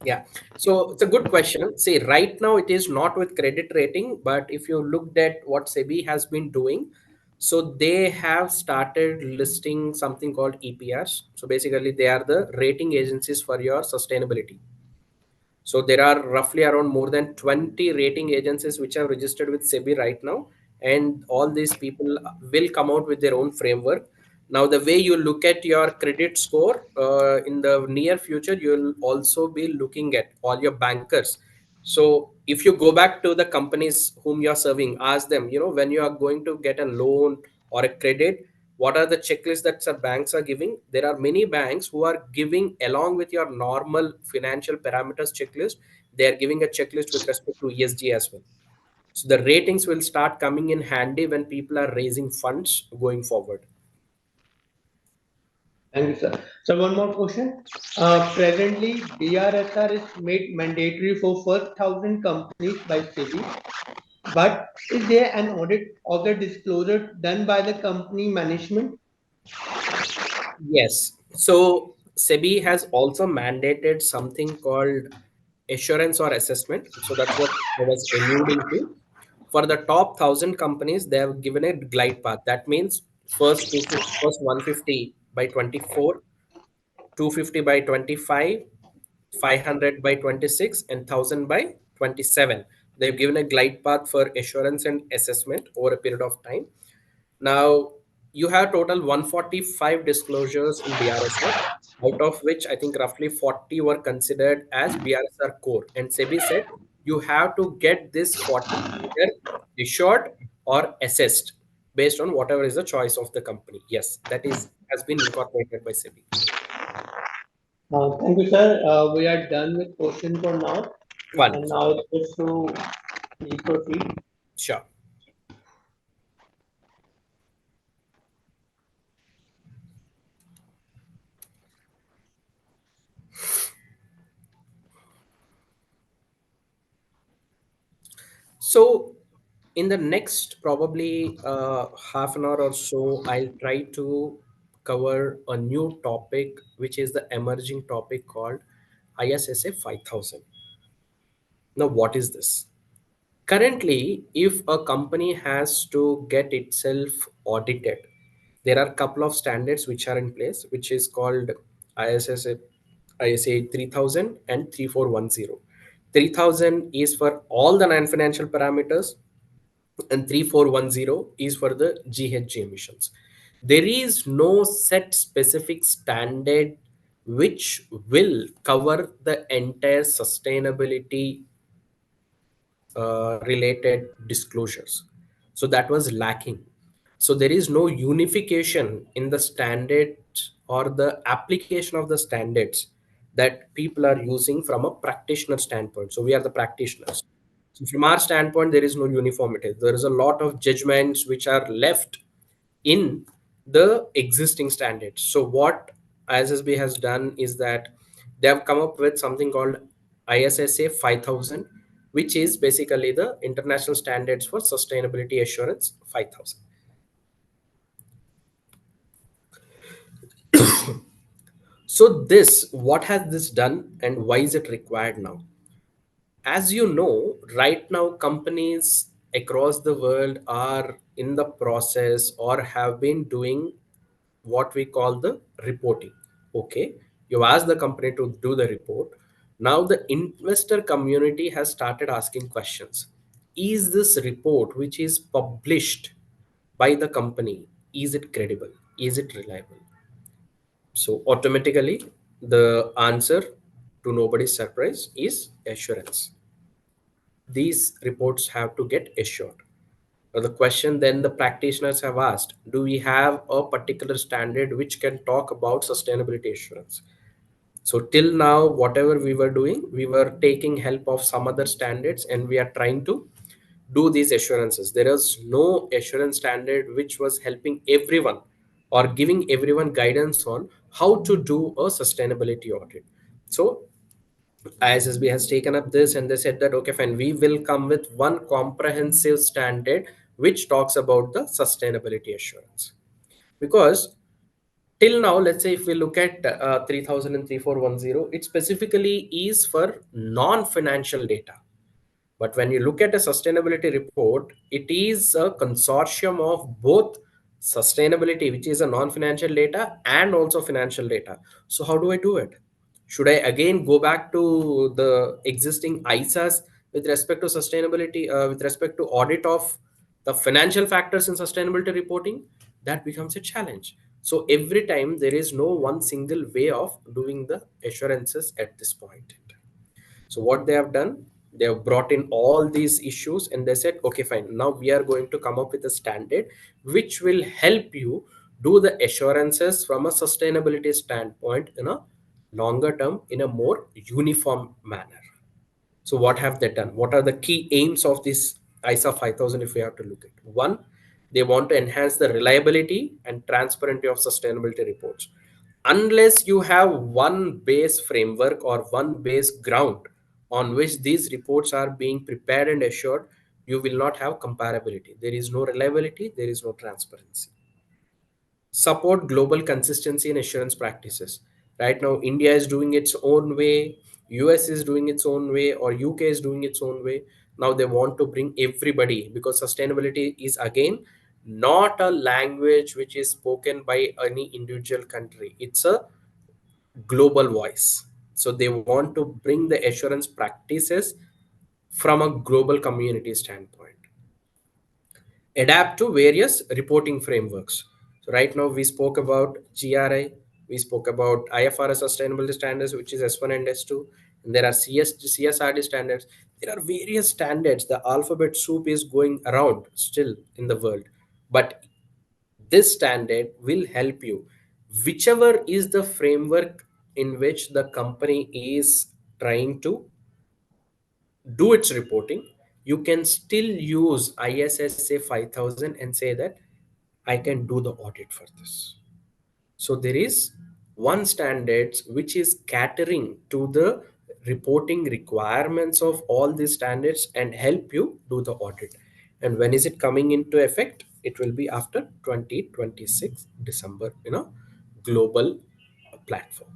Yeah, so it's a good question. See, right now it is not with credit rating, but if you looked at what SEBI has been doing, so they have started listing something called EPRs. So basically, they are the rating agencies for your sustainability. So there are roughly around more than 20 rating agencies which are registered with SEBI right now, and all these people will come out with their own framework. Now, the way you look at your credit score in the near future, you'll also be looking at all your bankers. So if you go back to the companies whom you're serving, ask them, when you are going to get a loan or a credit, what are the checklists that the banks are giving? There are many banks who are giving, along with your normal financial parameters checklist, they are giving a checklist with respect to ESG as well. So the ratings will start coming in handy when people are raising funds going forward. Thank you, sir. So one more question. Presently, BRSR is made mandatory for first 1,000 companies by SEBI, but is there an audit of the disclosure done by the company management? Yes. So SEBI has also mandated something called assurance or assessment. So that's what I was alluding to. For the top 1,000 companies, they have given a glide path. That means first 150 by 24, 250 by 25, 500 by 26, and 1,000 by 27. They've given a glide path for assurance and assessment over a period of time. Now, you have total 145 disclosures in BRSR, out of which I think roughly 40 were considered as BRSR core. And SEBI said you have to get this 40 either assured or assessed based on whatever is the choice of the company. Yes, that is has been incorporated by SEBI. Thank you, sir. We are done with question for now, and Wonderful. now just to proceed. Sure. So, in the next probably half an hour or so, I'll try to cover a new topic, which is the emerging topic called ISSA 5000. Now, what is this? Currently, if a company has to get itself audited, there are a couple of standards which are in place, which is called ISSA, ISA 3000 and 3410. 3000 is for all the non-financial parameters, and 3410 is for the GHG emissions. There is no set specific standard which will cover the entire sustainability related disclosures. So that was lacking. So there is no unification in the standards or the application of the standards that people are using from a practitioner standpoint. So we are the practitioners. So from our standpoint, there is no uniformity. There is a lot of judgments which are left in the existing standards. So what ISSB has done is that they have come up with something called ISSA 5000, which is basically the international standards for sustainability assurance 5000. So this, what has this done and why is it required now? As you know, right now companies across the world are in the process or have been doing what we call the reporting. Okay, you ask the company to do the report. Now the investor community has started asking questions. Is this report which is published by the company, is it credible, is it reliable? So automatically the answer, to nobody's surprise, is assurance. These reports have to get assured. Now the question then the practitioners have asked, do we have a particular standard which can talk about sustainability assurance? So till now, whatever we were doing, we were taking help of some other standards and we are trying to do these assurances. There is no assurance standard which was helping everyone or giving everyone guidance on how to do a sustainability audit. So ISSB has taken up this and they said that, okay, fine, we will come with one comprehensive standard which talks about the sustainability assurance. Because till now, let's say if we look at 3000 and 3410, it specifically is for non-financial data. But when you look at a sustainability report, it is a consortium of both sustainability, which is a non-financial data, and also financial data. So how do I do it? Should I again go back to the existing ISAs with respect to sustainability, with respect to audit of the financial factors in sustainability reporting? That becomes a challenge. So every time there is no one single way of doing the assurances at this point. So what they have done, they have brought in all these issues and they said, okay, fine. Now we are going to come up with a standard which will help you do the assurances from a sustainability standpoint in a longer term in a more uniform manner. So what have they done? What are the key aims of this ISA 5000 if we have to look at? One, they want to enhance the reliability and transparency of sustainability reports. Unless you have one base framework or one base ground on which these reports are being prepared and assured, you will not have comparability. There is no reliability, there is no transparency. Support global consistency in assurance practices. Right now, India is doing its own way, US is doing its own way, or UK is doing its own way. Now they want to bring everybody because sustainability is again not a language which is spoken by any individual country. It's a global voice. So they want to bring the assurance practices from a global community standpoint. Adapt to various reporting frameworks. So right now we spoke about GRI, we spoke about IFRS sustainability standards, which is S1 and S2, and there are CSRD standards. There are various standards. The alphabet soup is going around still in the world, but this standard will help you, whichever is the framework in which the company is trying to do its reporting, you can still use ISSA 5000 and say that I can do the audit for this. So there is one standards which is catering to the reporting requirements of all these standards and help you do the audit. And when is it coming into effect? It will be after 2026 December, global platform.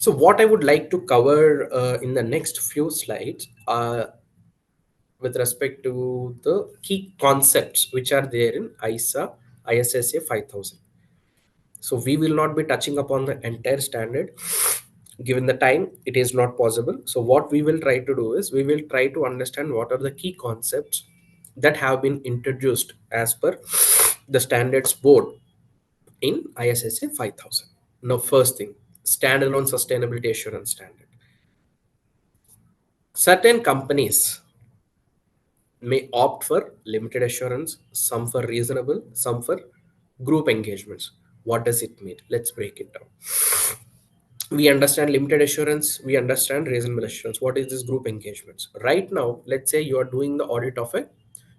So what I would like to cover in the next few slides with respect to the key concepts which are there in ISSA 5000. So we will not be touching upon the entire standard. Given the time, it is not possible. So what we will try to do is we will try to understand what are the key concepts that have been introduced as per the standards board in ISSA 5000. Now, first thing, standalone sustainability assurance standard. Certain companies may opt for limited assurance, some for reasonable, some for group engagements. What does it mean? Let's break it down. We understand limited assurance, we understand reasonable assurance. What is this group engagements? Right now, let's say you are doing the audit of a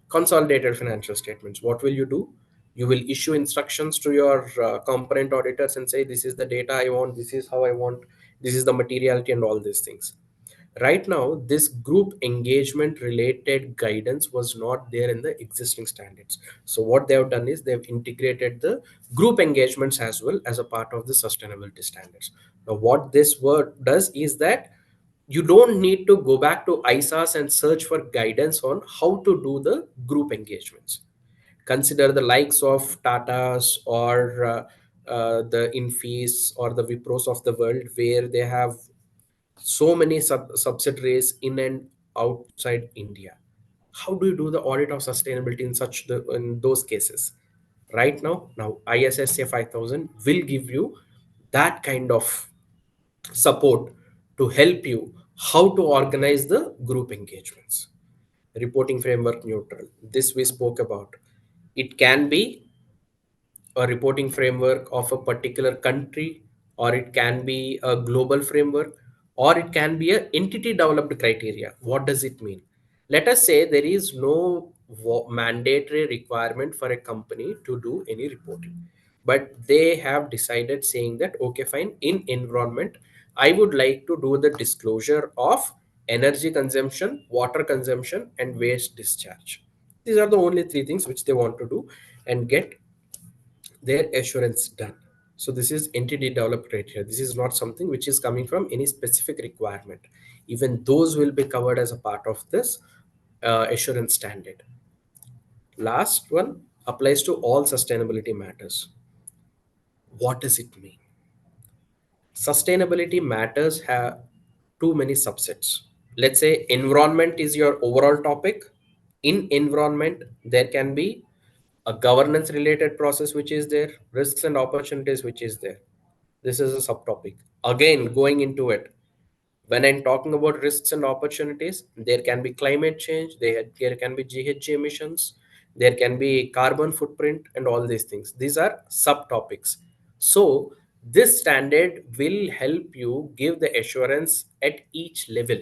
consolidated financial statements. What will you do? You will issue instructions to your component auditors and say, this is the data I want, this is how I want, this is the materiality and all these things. Right now, this group engagement related guidance was not there in the existing standards. So what they have done is they've integrated the group engagements as well as a part of the sustainability standards. Now what this word does is that you don't need to go back to ISAs and search for guidance on how to do the group engagements. Consider the likes of Tatas or the Infis or the Wipros of the world, where they have so many subsidiaries in and outside India. How do you do the audit of sustainability in in those cases? Right now ISSA 5000 will give you that kind of support to help you how to organize the group engagements. Reporting framework neutral. This we spoke about. It can be a reporting framework of a particular country, or it can be a global framework, or it can be a entity developed criteria. What does it mean? Let us say there is no mandatory requirement for a company to do any reporting, but they have decided saying that, okay, fine, in environment I would like to do the disclosure of energy consumption, water consumption, and waste discharge. These are the only three things which they want to do and get their assurance done. So this is entity developed criteria. This is not something which is coming from any specific requirement. Even those will be covered as a part of this assurance standard. Last one applies to all sustainability matters. What does it mean? Sustainability matters have too many subsets. Let's say environment is your overall topic. In environment, there can be a governance related process which is there, risks and opportunities which is there. This is a subtopic. Again, going into it, when I'm talking about risks and opportunities, there can be climate change, there can be GHG emissions, there can be carbon footprint, and all these things. These are subtopics. So this standard will help you give the assurance at each level.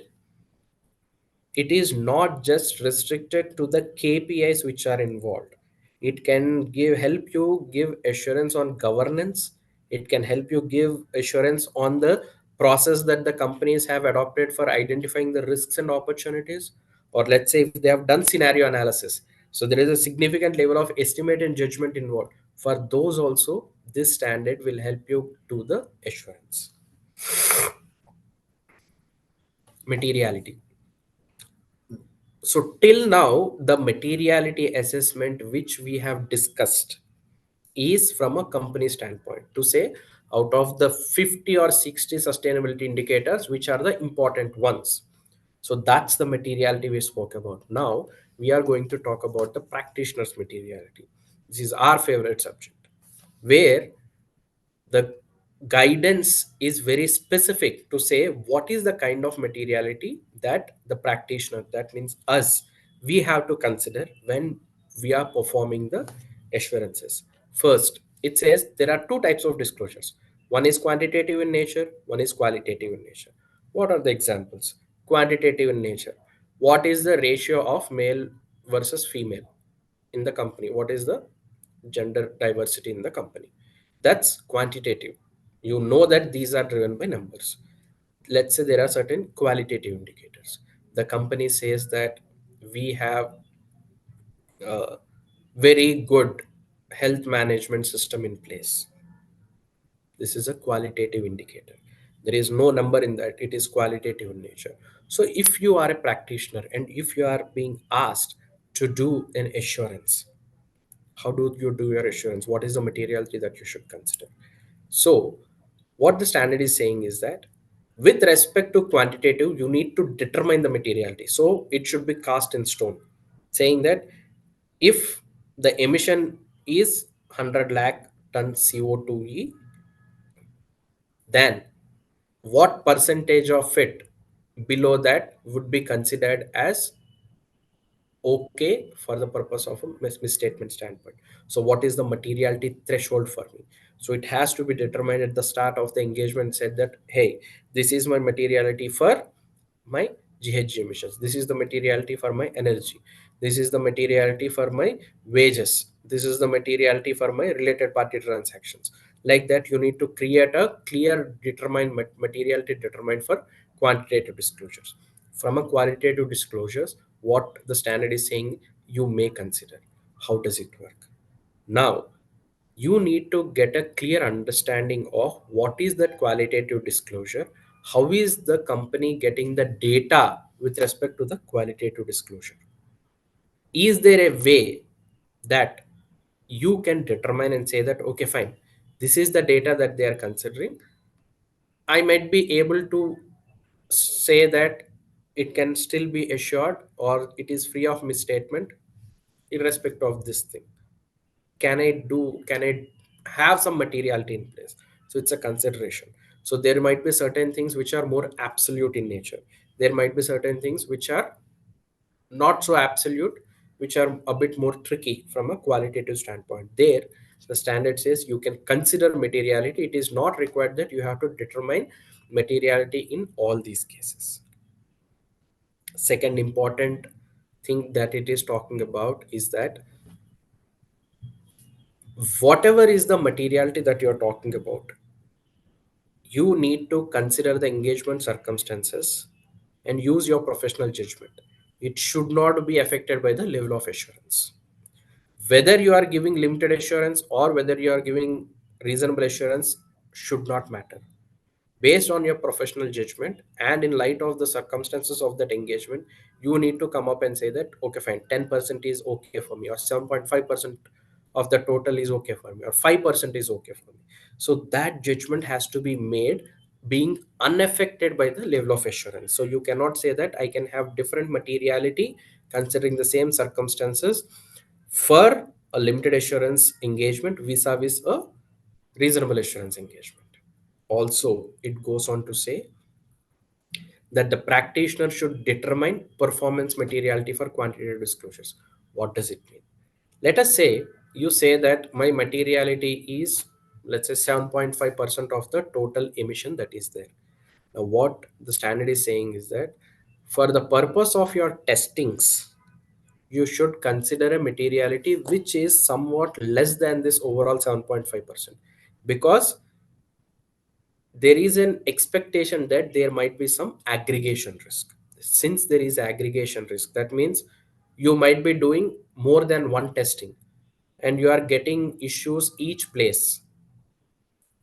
It is not just restricted to the KPIs which are involved. It can help you give assurance on governance. It can help you give assurance on the process that the companies have adopted for identifying the risks and opportunities. Or let's say if they have done scenario analysis. So there is a significant level of estimate and judgment involved. For those also, this standard will help you do the assurance. Materiality. So till now, the materiality assessment which we have discussed is from a company standpoint, to say out of the 50 or 60 sustainability indicators, which are the important ones. So that's the materiality we spoke about. Now we are going to talk about the practitioner's materiality. This is our favorite subject, where the guidance is very specific to say what is the kind of materiality that the practitioner, that means us, we have to consider when we are performing the assurances. First, it says there are two types of disclosures. One is quantitative in nature, one is qualitative in nature. What are the examples? Quantitative in nature: what is the ratio of male versus female in the company? What is the gender diversity in the company? That's quantitative. You know that these are driven by numbers. Let's say there are certain qualitative indicators. The company says that we have a very good health management system in place. This is a qualitative indicator. There is no number in that. It is qualitative in nature. So if you are a practitioner and if you are being asked to do an assurance, how do you do your assurance? What is the materiality that you should consider? So what the standard is saying is that with respect to quantitative, you need to determine the materiality. So it should be cast in stone, saying that if the emission is 100 lakh ton CO2e, then what percentage of it below that would be considered as okay for the purpose of a misstatement standpoint. So what is the materiality threshold for me? So it has to be determined at the start of the engagement, said that hey, this is my materiality for my GHG emissions, this is the materiality for my energy, this is the materiality for my wages, this is the materiality for my related party transactions. Like that, you need to create a clear determined materiality determined for quantitative disclosures. From a qualitative disclosures, what the standard is saying you may consider. How does it work? Now you need to get a clear understanding of what is that qualitative disclosure, how is the company getting the data with respect to the qualitative disclosure. Is there a way that you can determine and say that okay fine, this is the data that they are considering, I might be able to say that it can still be assured or it is free of misstatement irrespective of this thing. Can I have some materiality in place? So it's a consideration. So there might be certain things which are more absolute in nature, there might be certain things which are not so absolute, which are a bit more tricky from a qualitative standpoint. There the standard says you can consider materiality. It is not required that you have to determine materiality in all these cases. Second important thing that it is talking about is that whatever is the materiality that you're talking about, you need to consider the engagement circumstances and use your professional judgment. It should not be affected by the level of assurance. Whether you are giving limited assurance or whether you are giving reasonable assurance should not matter. Based on your professional judgment and in light of the circumstances of that engagement, you need to come up and say that okay fine, 10% is okay for me, or 7.5% of the total is okay for me, or 5% is okay for me. So that judgment has to be made being unaffected by the level of assurance. So you cannot say that I can have different materiality considering the same circumstances for a limited assurance engagement vis-a-vis a reasonable assurance engagement. Also, it goes on to say that the practitioner should determine performance materiality for quantitative disclosures. What does it mean? Let us say you say that my materiality is, let's say, 7.5% of the total emission that is there. Now, what the standard is saying is that for the purpose of your testings, you should consider a materiality which is somewhat less than this overall 7.5%, because there is an expectation that there might be some aggregation risk. Since there is aggregation risk, that means you might be doing more than one testing and you are getting issues each place.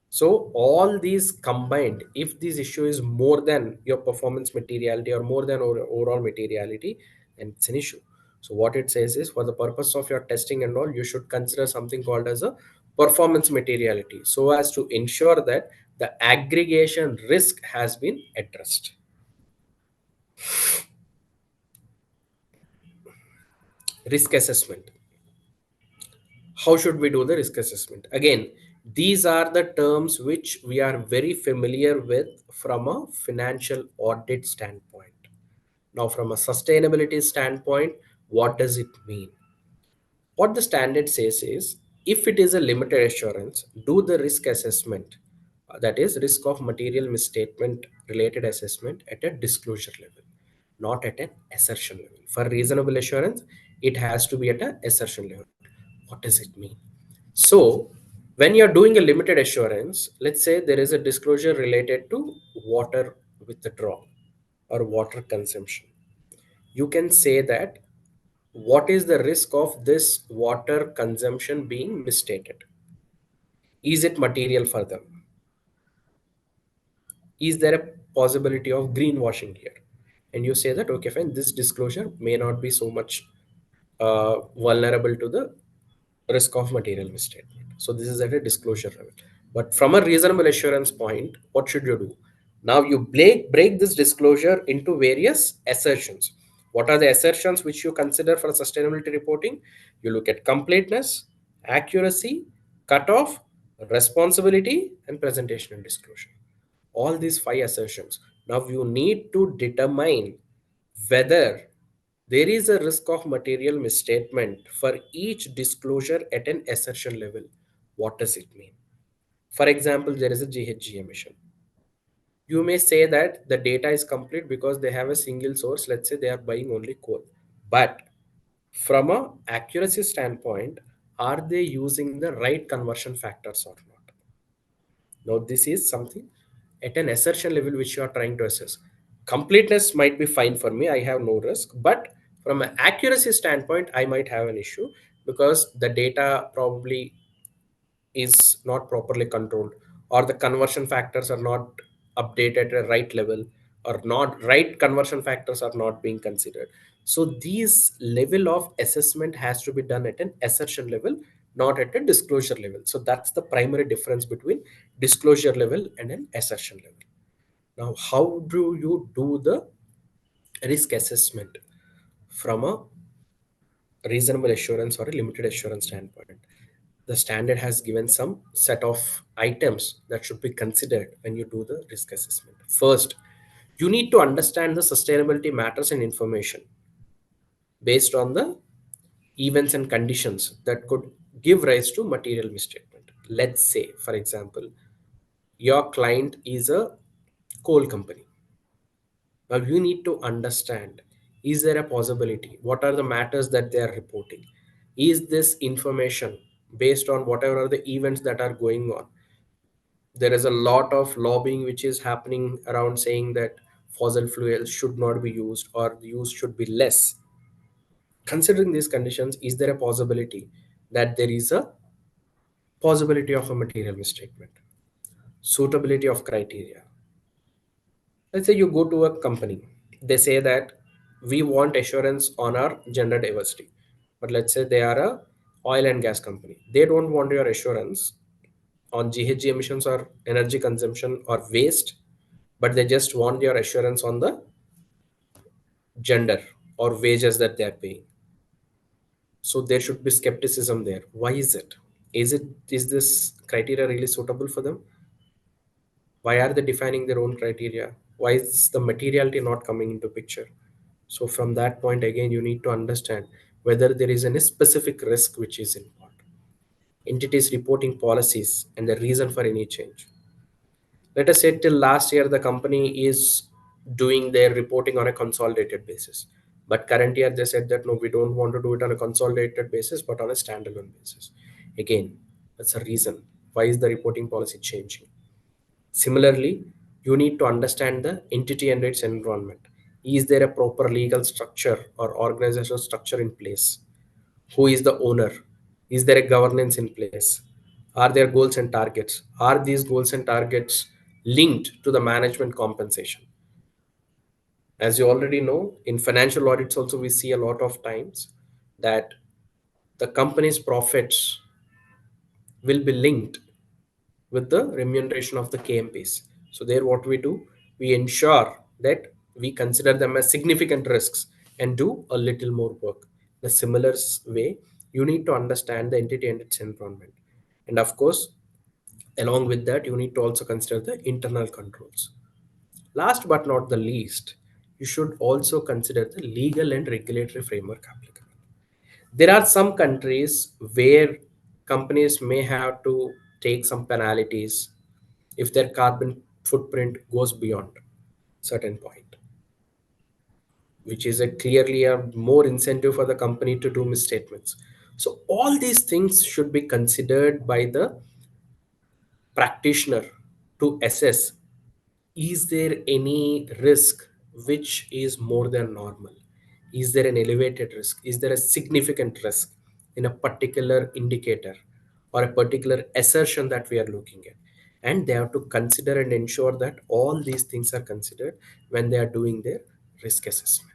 So all these combined, if this issue is more than your performance materiality or more than overall materiality, then it's an issue. So what it says is for the purpose of your testing and all, you should consider something called as a performance materiality, so as to ensure that the aggregation risk has been addressed. Risk assessment. How should we do the risk assessment? Again, these are the terms which we are very familiar with from a financial audit standpoint. Now, from a sustainability standpoint, what does it mean? What the standard says is if it is a limited assurance, do the risk assessment, that is, risk of material misstatement related assessment at a disclosure level, not at an assertion level. For reasonable assurance, it has to be at an assertion level. What does it mean? So, when you're doing a limited assurance, let's say there is a disclosure related to water withdrawal or water consumption. You can say that what is the risk of this water consumption being misstated? Is it material for them? is there a possibility of greenwashing here? And you say that, okay, fine, this disclosure may not be so much vulnerable to the risk of material misstatement. So this is at a disclosure level. But from a reasonable assurance point, what should you do? Now you break this disclosure into various assertions. What are the assertions which you consider for sustainability reporting? You look at completeness, accuracy, cutoff, responsibility, and presentation and disclosure. All these five assertions. Now you need to determine whether there is a risk of material misstatement for each disclosure at an assertion level. What does it mean? For example, there is a GHG emission. You may say that the data is complete because they have a single source. Let's say they are buying only coal. But from a accuracy standpoint, are they using the right conversion factors or not? Now, this is something at an assertion level which you are trying to assess. Completeness might be fine for me, I have no risk, but from an accuracy standpoint, I might have an issue because the data probably is not properly controlled, or the conversion factors are not updated at a right level, or not right conversion factors are not being considered. So these level of assessment has to be done at an assertion level, not at a disclosure level. So that's the primary difference between disclosure level and an assertion level. Now, how do you do the risk assessment from a reasonable assurance or a limited assurance standpoint? The standard has given some set of items that should be considered when you do the risk assessment. First, you need to understand the sustainability matters and information based on the events and conditions that could give rise to material misstatement. Let's say, for example, your client is a coal company. Now you need to understand, is there a possibility? What are the matters that they are reporting? Is this information based on whatever are the events that are going on? There is a lot of lobbying which is happening around saying that fossil fuels should not be used or the use should be less. Considering these conditions, is there a possibility that there is a possibility of a material misstatement? Suitability of criteria. Let's say you go to a company, they say that we want assurance on our gender diversity. But let's say they are a oil and gas company. They don't want your assurance on GHG emissions or energy consumption or waste, but they just want your assurance on the gender or wages that they are paying. So there should be skepticism there. Why is it? Is this criteria really suitable for them? Why are they defining their own criteria? Why is the materiality not coming into picture? So from that point again, you need to understand whether there is any specific risk which is involved. Entities reporting policies and the reason for any change. Let us say till last year the company is doing their reporting on a consolidated basis, but current year they said that no, we don't want to do it on a consolidated basis but on a standalone basis. Again, that's a reason why is the reporting policy changing. Similarly, you need to understand the entity and its environment. Is there a proper legal structure or organizational structure in place? Who is the owner? Is there a governance in place? Are there goals and targets? Are these goals and targets linked to the management compensation? As you already know, in financial audits also we see a lot of times that the company's profits will be linked with the remuneration of the KMPs. So there what we do, we ensure that we consider them as significant risks and do a little more work. In a similar way, you need to understand the entity and its environment. And of course, along with that, you need to also consider the internal controls. Last but not the least, you should also consider the legal and regulatory framework applicable. There are some countries where companies may have to take some penalties if their carbon footprint goes beyond certain point, which is a clearly a more incentive for the company to do misstatements. So all these things should be considered by the practitioner to assess, is there any risk which is more than normal? Is there an elevated risk? Is there a significant risk in a particular indicator or a particular assertion that we are looking at? and they have to consider and ensure that all these things are considered when they are doing their risk assessment.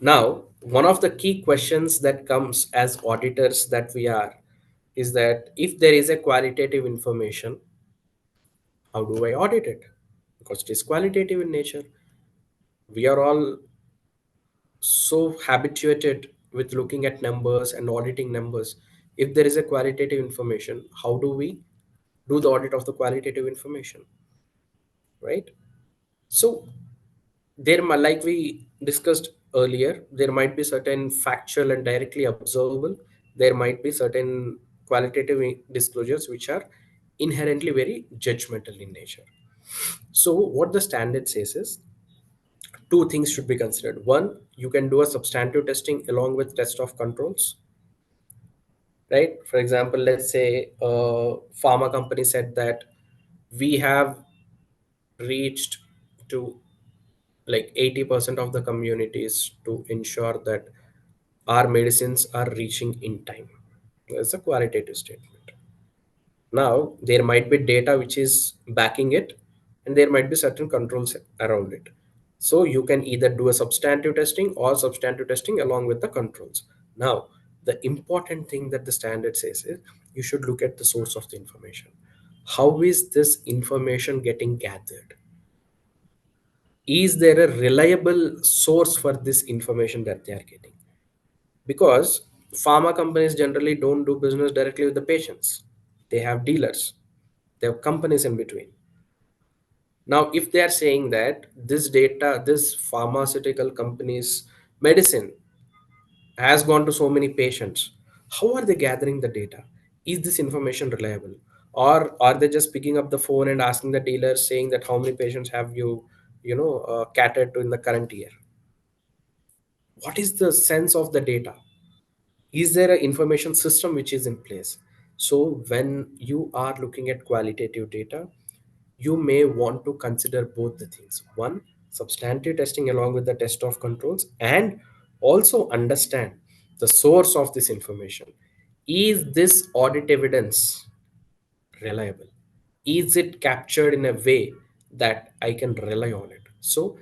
Now, one of the key questions that comes as auditors that we are is that if there is a qualitative information, how do I audit it? Because it is qualitative in nature. We are all so habituated with looking at numbers and auditing numbers. If there is a qualitative information, how do we do the audit of the qualitative information, right? So there might, like we discussed earlier, there might be certain factual and directly observable. There might be certain qualitative disclosures which are inherently very judgmental in nature. So what the standard says is two things should be considered. One, you can do a substantive testing along with test of controls, right? For example, let's say a pharma company said that we have reached to like 80% of the communities to ensure that our medicines are reaching in time. That's a qualitative statement. Now, there might be data which is backing it, and there might be certain controls around it. So, you can either do a substantive testing or substantive testing along with the controls. Now, the important thing that the standard says is you should look at the source of the information. How is this information getting gathered? Is there a reliable source for this information that they are getting? Because pharma companies generally don't do business directly with the patients, they have dealers, they have companies in between. Now if they are saying that this data, this pharmaceutical company's medicine has gone to so many patients, how are they gathering the data? Is this information reliable, or are they just picking up the phone and asking the dealer saying that how many patients have you, catered to in the current year? What is the sense of the data? Is there an information system which is in place? So when you are looking at qualitative data, you may want to consider both the things. One, substantive testing along with the test of controls, and also understand the source of this information. Is this audit evidence reliable? Is it captured in a way that I can rely on it? So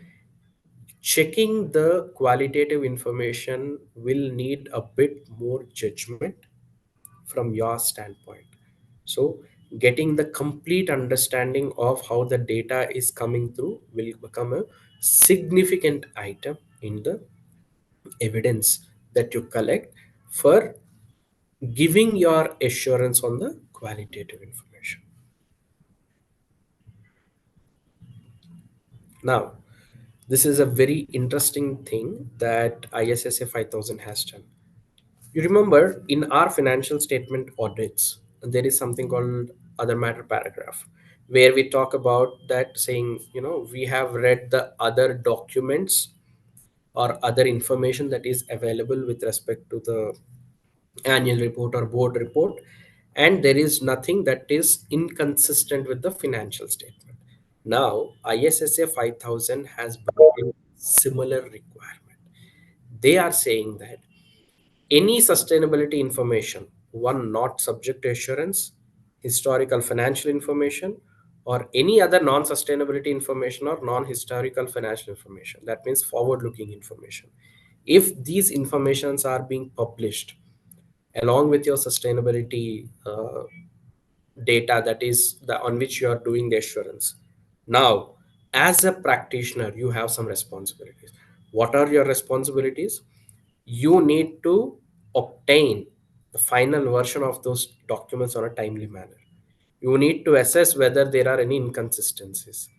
checking the qualitative information will need a bit more judgment from your standpoint. So getting the complete understanding of how the data is coming through will become a significant item in the evidence that you collect for giving your assurance on the qualitative information. Now, this is a very interesting thing that ISSA 5000 has done. You remember in our financial statement audits, there is something called other matter paragraph where we talk about that saying, we have read the other documents or other information that is available with respect to the annual report or board report, and there is nothing that is inconsistent with the financial statement. Now, ISSA 5000 has brought in similar requirement. They are saying that any sustainability information, one not subject to assurance, historical financial information, or any other non sustainability information or non historical financial information, that means forward looking information. If these informations are being published along with your sustainability data, that is the on which you are doing the assurance, now as a practitioner you have some responsibilities. What are your responsibilities? You need to obtain the final version of those documents on a timely manner. You need to assess whether there are any inconsistencies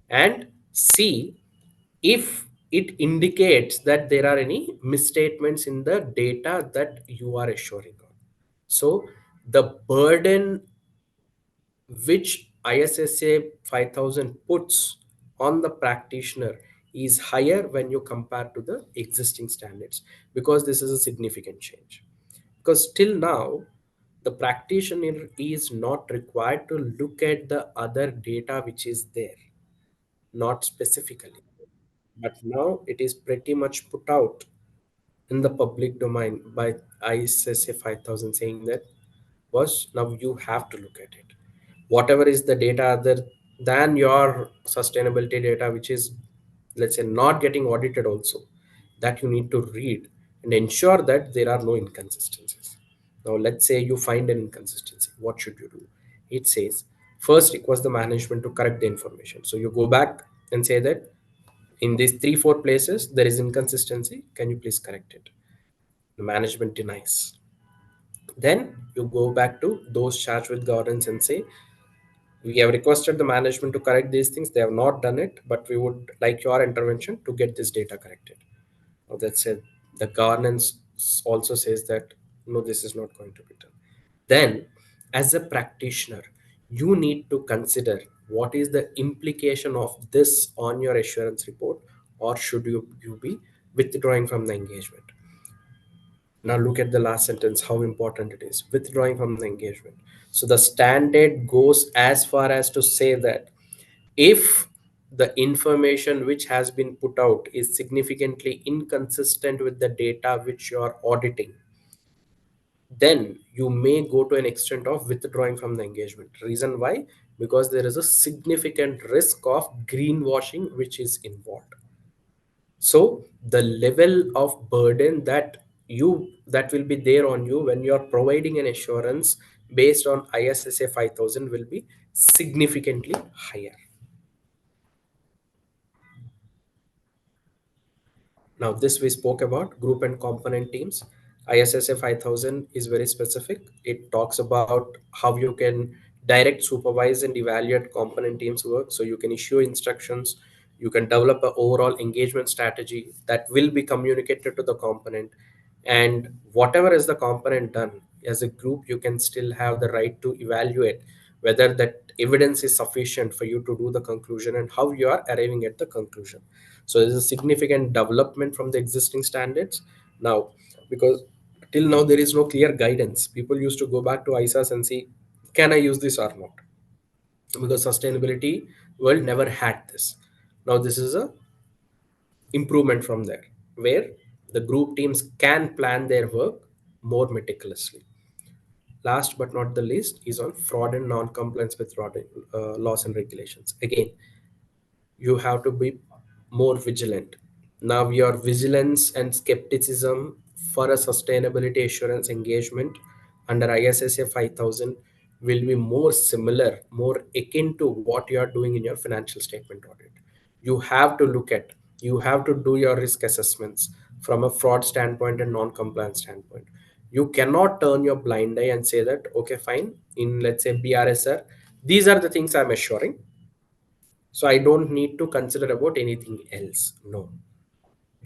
and see if it indicates that there are any misstatements in the data that you are assuring on. So the burden which ISSA 5000 puts on the practitioner is higher when you compare to the existing standards, because this is a significant change. Because till now, the practitioner is not required to look at the other data which is there, not specifically. But now it is pretty much put out in the public domain by ISSA 5000 saying that was now you have to look at it. Whatever is the data other than your sustainability data, which is, let's say, not getting audited also, that you need to read and ensure that there are no inconsistencies. Now let's say you find an inconsistency, what should you do? It says first request the management to correct the information. So you go back and say that in these 3 4 places there is inconsistency, can you please correct it? The management denies. Then you go back to those charged with governance and say, we have requested the management to correct these things, they have not done it, but we would like your intervention to get this data corrected. Now that's it. The governance also says that no, this is not going to be done. Then as a practitioner, you need to consider what is the implication of this on your assurance report, or should you be withdrawing from the engagement. Now look at the last sentence, how important it is, withdrawing from the engagement. So the standard goes as far as to say that if the information which has been put out is significantly inconsistent with the data which you are auditing, then you may go to an extent of withdrawing from the engagement. Reason why? Because there is a significant risk of greenwashing which is involved. So the level of burden that will be there on you when you are providing an assurance based on ISSA 5000 will be significantly higher. Now, this we spoke about group and component teams. ISSA 5000 is very specific. It talks about how you can direct, supervise, and evaluate component teams' work. So you can issue instructions, you can develop an overall engagement strategy that will be communicated to the component. And whatever is the component done, as a group, you can still have the right to evaluate whether that evidence is sufficient for you to do the conclusion and how you are arriving at the conclusion. So there's a significant development from the existing standards now, because till now there is no clear guidance. People used to go back to ISAs and see, can I use this or not? Because sustainability world never had this. Now this is a improvement from there, where the group teams can plan their work more meticulously. Last but not the least is on fraud and non-compliance with laws and regulations. Again, you have to be more vigilant. Now, your vigilance and skepticism for a sustainability assurance engagement under ISSA 5000 will be more similar, more akin to what you are doing in your financial statement audit. You have to look at, you have to do your risk assessments from a fraud standpoint and non-compliance standpoint. You cannot turn your blind eye and say that, okay, fine, in let's say BRSR, these are the things I'm assuring, so I don't need to consider about anything else. No,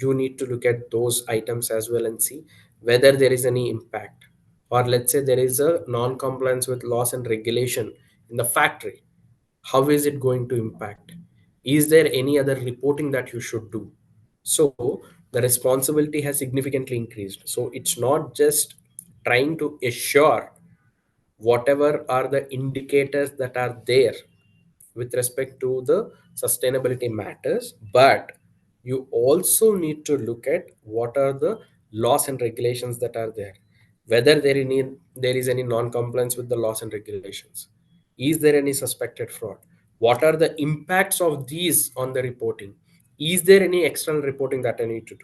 you need to look at those items as well and see whether there is any impact. Or let's say there is a non-compliance with laws and regulation in the factory. How is it going to impact? Is there any other reporting that you should do? So the responsibility has significantly increased. So it's not just trying to assure whatever are the indicators that are there with respect to the sustainability matters, but you also need to look at what are the laws and regulations that are there, whether there is any non-compliance with the laws and regulations, is there any suspected fraud, what are the impacts of these on the reporting, is there any external reporting that I need to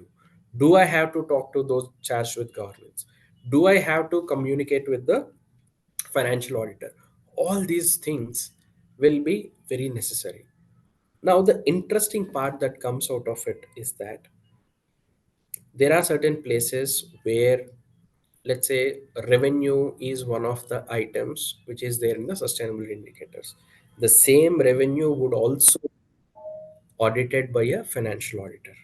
do I have to talk to those charged with governance, do I have to communicate with the financial auditor. All these things will be very necessary. Now, the interesting part that comes out of it is that there are certain places where, let's say, revenue is one of the items which is there in the sustainability indicators. The same revenue would also be audited by a financial auditor.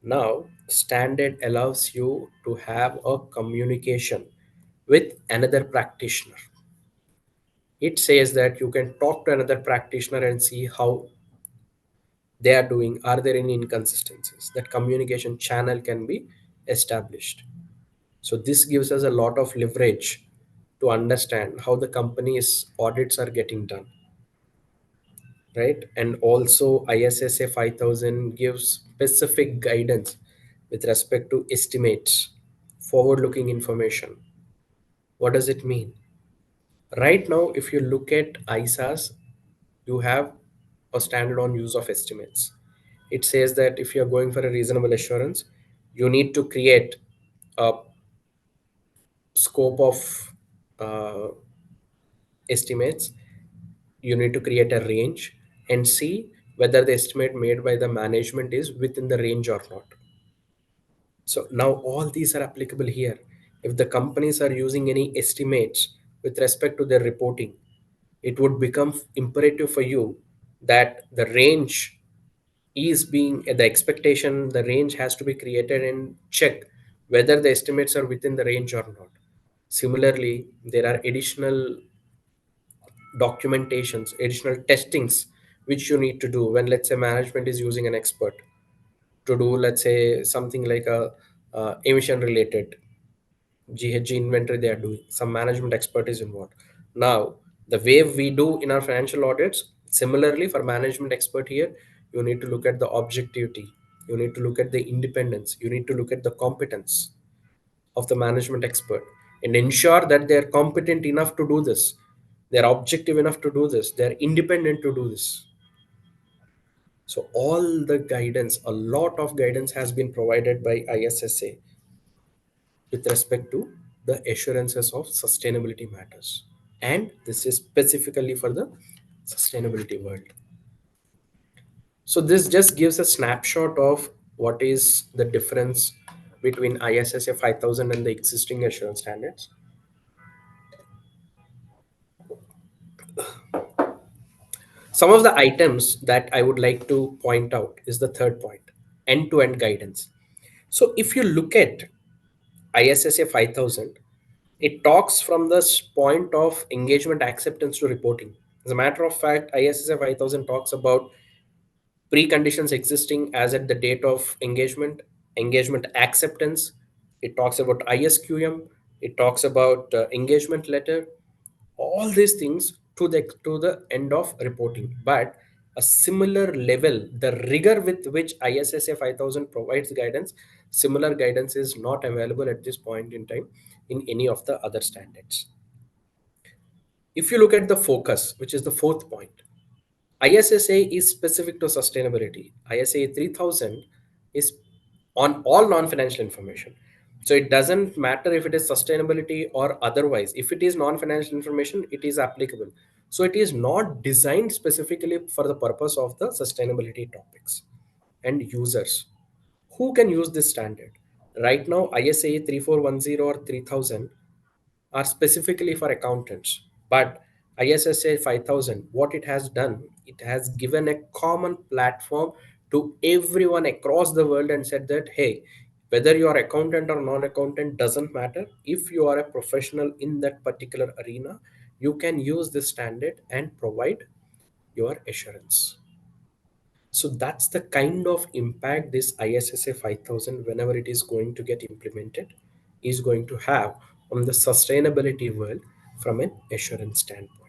Now, standard allows you to have a communication with another practitioner. It says that you can talk to another practitioner and see how they are doing. Are there any inconsistencies? That communication channel can be established. So this gives us a lot of leverage to understand how the company's audits are getting done, right? And also ISSA 5000 gives specific guidance with respect to estimates, forward looking information. What does it mean? Right now, if you look at ISAs, you have a standard on use of estimates. It says that if you're going for a reasonable assurance, you need to create a scope of uh, estimates. You need to create a range and see whether the estimate made by the management is within the range or not. So now all these are applicable here. If the companies are using any estimates with respect to their reporting, it would become imperative for you that the range is being the expectation, the range has to be created and check whether the estimates are within the range or not. Similarly, there are additional documentations, additional testings which you need to do when, let's say, management is using an expert to do, let's say, something like a emission related GHG inventory. They are doing some management expertise involved. Now, the way we do in our financial audits, similarly for management expert here, you need to look at the objectivity, you need to look at the independence, you need to look at the competence of the management expert and ensure that they are competent enough to do this, they're objective enough to do this, they're independent to do this. So all the guidance, a lot of guidance has been provided by ISSA with respect to the assurances of sustainability matters. And this is specifically for the sustainability world. So this just gives a snapshot of what is the difference between ISSA 5000 and the existing assurance standards. Some of the items that I would like to point out is the third point, end-to-end guidance. So if you look at ISSA 5000, it talks from this point of engagement acceptance to reporting. As a matter of fact, ISSA 5000 talks about preconditions existing as at the date of engagement, engagement acceptance. It talks about ISQM. It talks about engagement letter. All these things to the end of reporting. But a similar level, the rigor with which ISSA 5000 provides guidance, similar guidance is not available at this point in time in any of the other standards. If you look at the focus, which is the fourth point, ISSA is specific to sustainability. ISA 3000 is on all non-financial information. So it doesn't matter if it is sustainability or otherwise. If it is non-financial information, it is applicable. So it is not designed specifically for the purpose of the sustainability topics and users. Who can use this standard? Right now, ISA 3410 or 3000 are specifically for accountants. But ISSA 5000, what it has done, it has given a common platform to everyone across the world and said that, hey, whether you are accountant or non-accountant doesn't matter. If you are a professional in that particular arena, you can use this standard and provide your assurance. So that's the kind of impact this ISSA 5000, whenever it is going to get implemented, is going to have on the sustainability world from an assurance standpoint.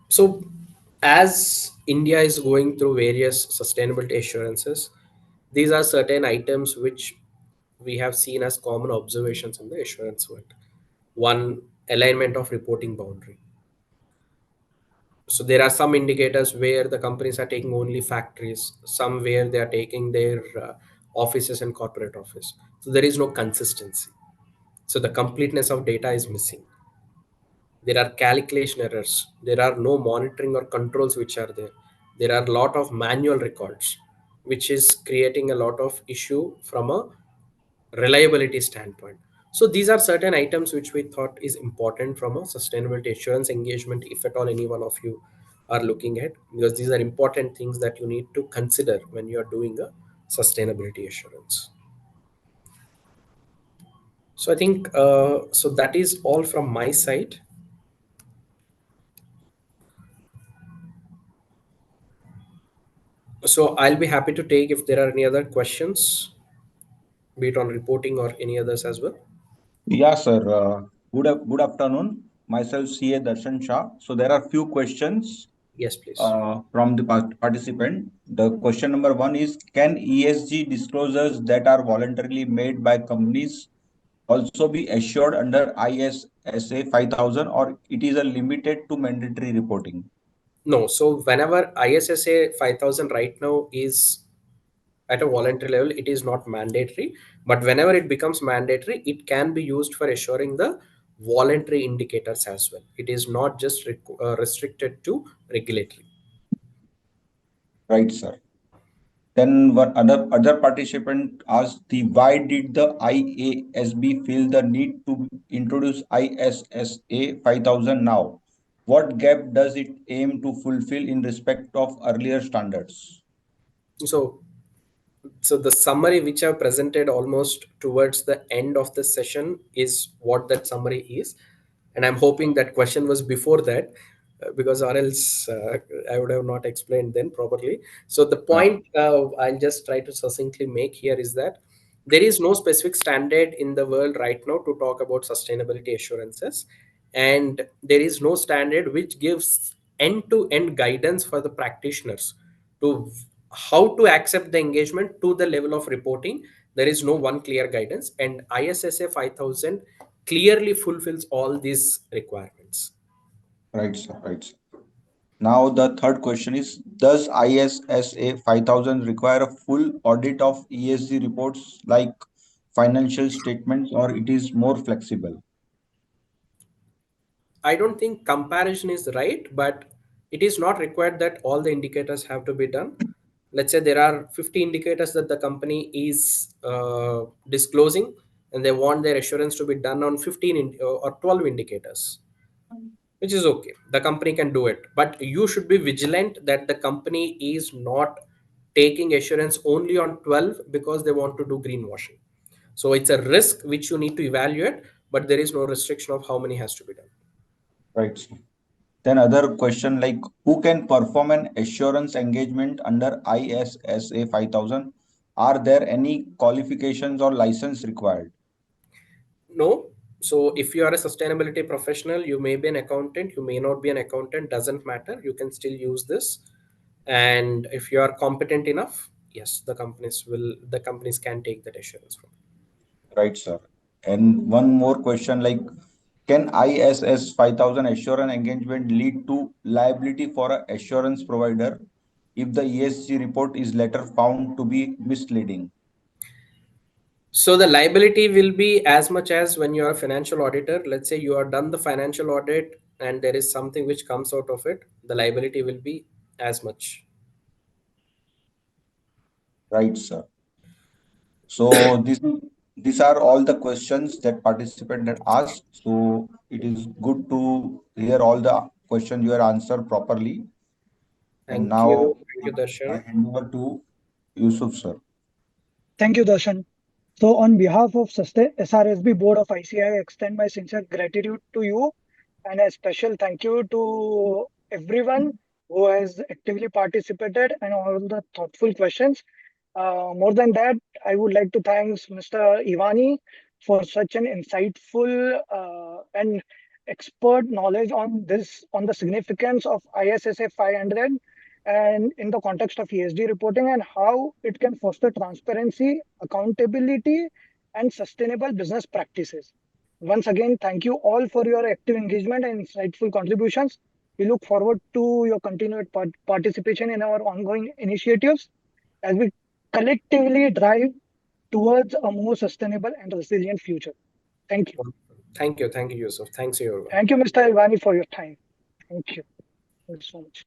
So, as India is going through various sustainability assurances, these are certain items which we have seen as common observations in the assurance world. One, alignment of reporting boundary. So there are some indicators where the companies are taking only factories, some where they are taking their offices and corporate office. So there is no consistency. So the completeness of data is missing. There are calculation errors, there are no monitoring or controls which are there. There are a lot of manual records which is creating a lot of issue from a reliability standpoint. So these are certain items which we thought is important from a sustainability assurance engagement, if at all any one of you are looking at, because these are important things that you need to consider when you are doing a sustainability assurance. So I think so that is all from my side. So I'll be happy to take if there are any other questions, be it on reporting or any others as well. Yeah, sir. Good afternoon. Myself, CA Darshan Shah. So there are few questions Yes, please. from the participant. The question number one is: can ESG disclosures that are voluntarily made by companies also be assured under ISSA 5000, or it is a limited to mandatory reporting? No, so whenever ISSA 5000 right now is at a voluntary level, it is not mandatory, but whenever it becomes mandatory, it can be used for assuring the voluntary indicators as well. It is not just restricted to regulatory. Right, sir. Then one other participant asked, why did the IASB feel the need to introduce ISSA 5000 now? What gap does it aim to fulfill in respect of earlier standards? So the summary which I've presented almost towards the end of the session is what that summary is, and I'm hoping that question was before that, because or else I would have not explained then properly. So the Right. point I'll just try to succinctly make here is that there is no specific standard in the world right now to talk about sustainability assurances, and there is no standard which gives end-to-end guidance for the practitioners to how to accept the engagement to the level of reporting. There is no one clear guidance, and ISSA 5000 clearly fulfills all these requirements. Right, sir. Right, sir. Now the third question is, does ISSA 5000 require a full audit of ESG reports like financial statements, or it is more flexible? I don't think comparison is right, but it is not required that all the indicators have to be done. Let's say there are 50 indicators that the company is disclosing, and they want their assurance to be done on 15 or 12 indicators, which is okay. The company can do it, but you should be vigilant that the company is not taking assurance only on 12 because they want to do greenwashing. So it's a risk which you need to evaluate, but there is no restriction of how many has to be done. Right, sir. Then other question, like, who can perform an assurance engagement under ISSA 5000? Are there any qualifications or license required? No. So if you are a sustainability professional, you may be an accountant, you may not be an accountant, doesn't matter. You can still use this. And if you are competent enough, yes, the companies can take that assurance from you. Right, sir. And one more question, like, can ISS 5000 assurance engagement lead to liability for an assurance provider if the ESG report is later found to be misleading? So the liability will be as much as when you are a financial auditor. Let's say you are done the financial audit and there is something which comes out of it, the liability will be as much. Right, sir. So these are all the questions that participant had asked. So it is good to hear all the questions you have answered properly. And Thank you. now Thank you, I Darshan. hand over to Yusuf, sir. Thank you, Darshan. So, on behalf of SRSB Board of ICI, I extend my sincere gratitude to you and a special thank you to everyone who has actively participated and all the thoughtful questions. More than that, I would like to thank Mr. Ivani for such an insightful and expert knowledge on on the significance of ISSA 500 and in the context of ESG reporting and how it can foster transparency, accountability, and sustainable business practices. Once again, thank you all for your active engagement and insightful contributions. We look forward to your continued participation in our ongoing initiatives as we collectively drive towards a more sustainable and resilient future. Thank you. Thank you. Thank you, Yusuf. Thanks, everyone. Thank you, Mr. Ivani, for your time. Thank you. Thank you so much.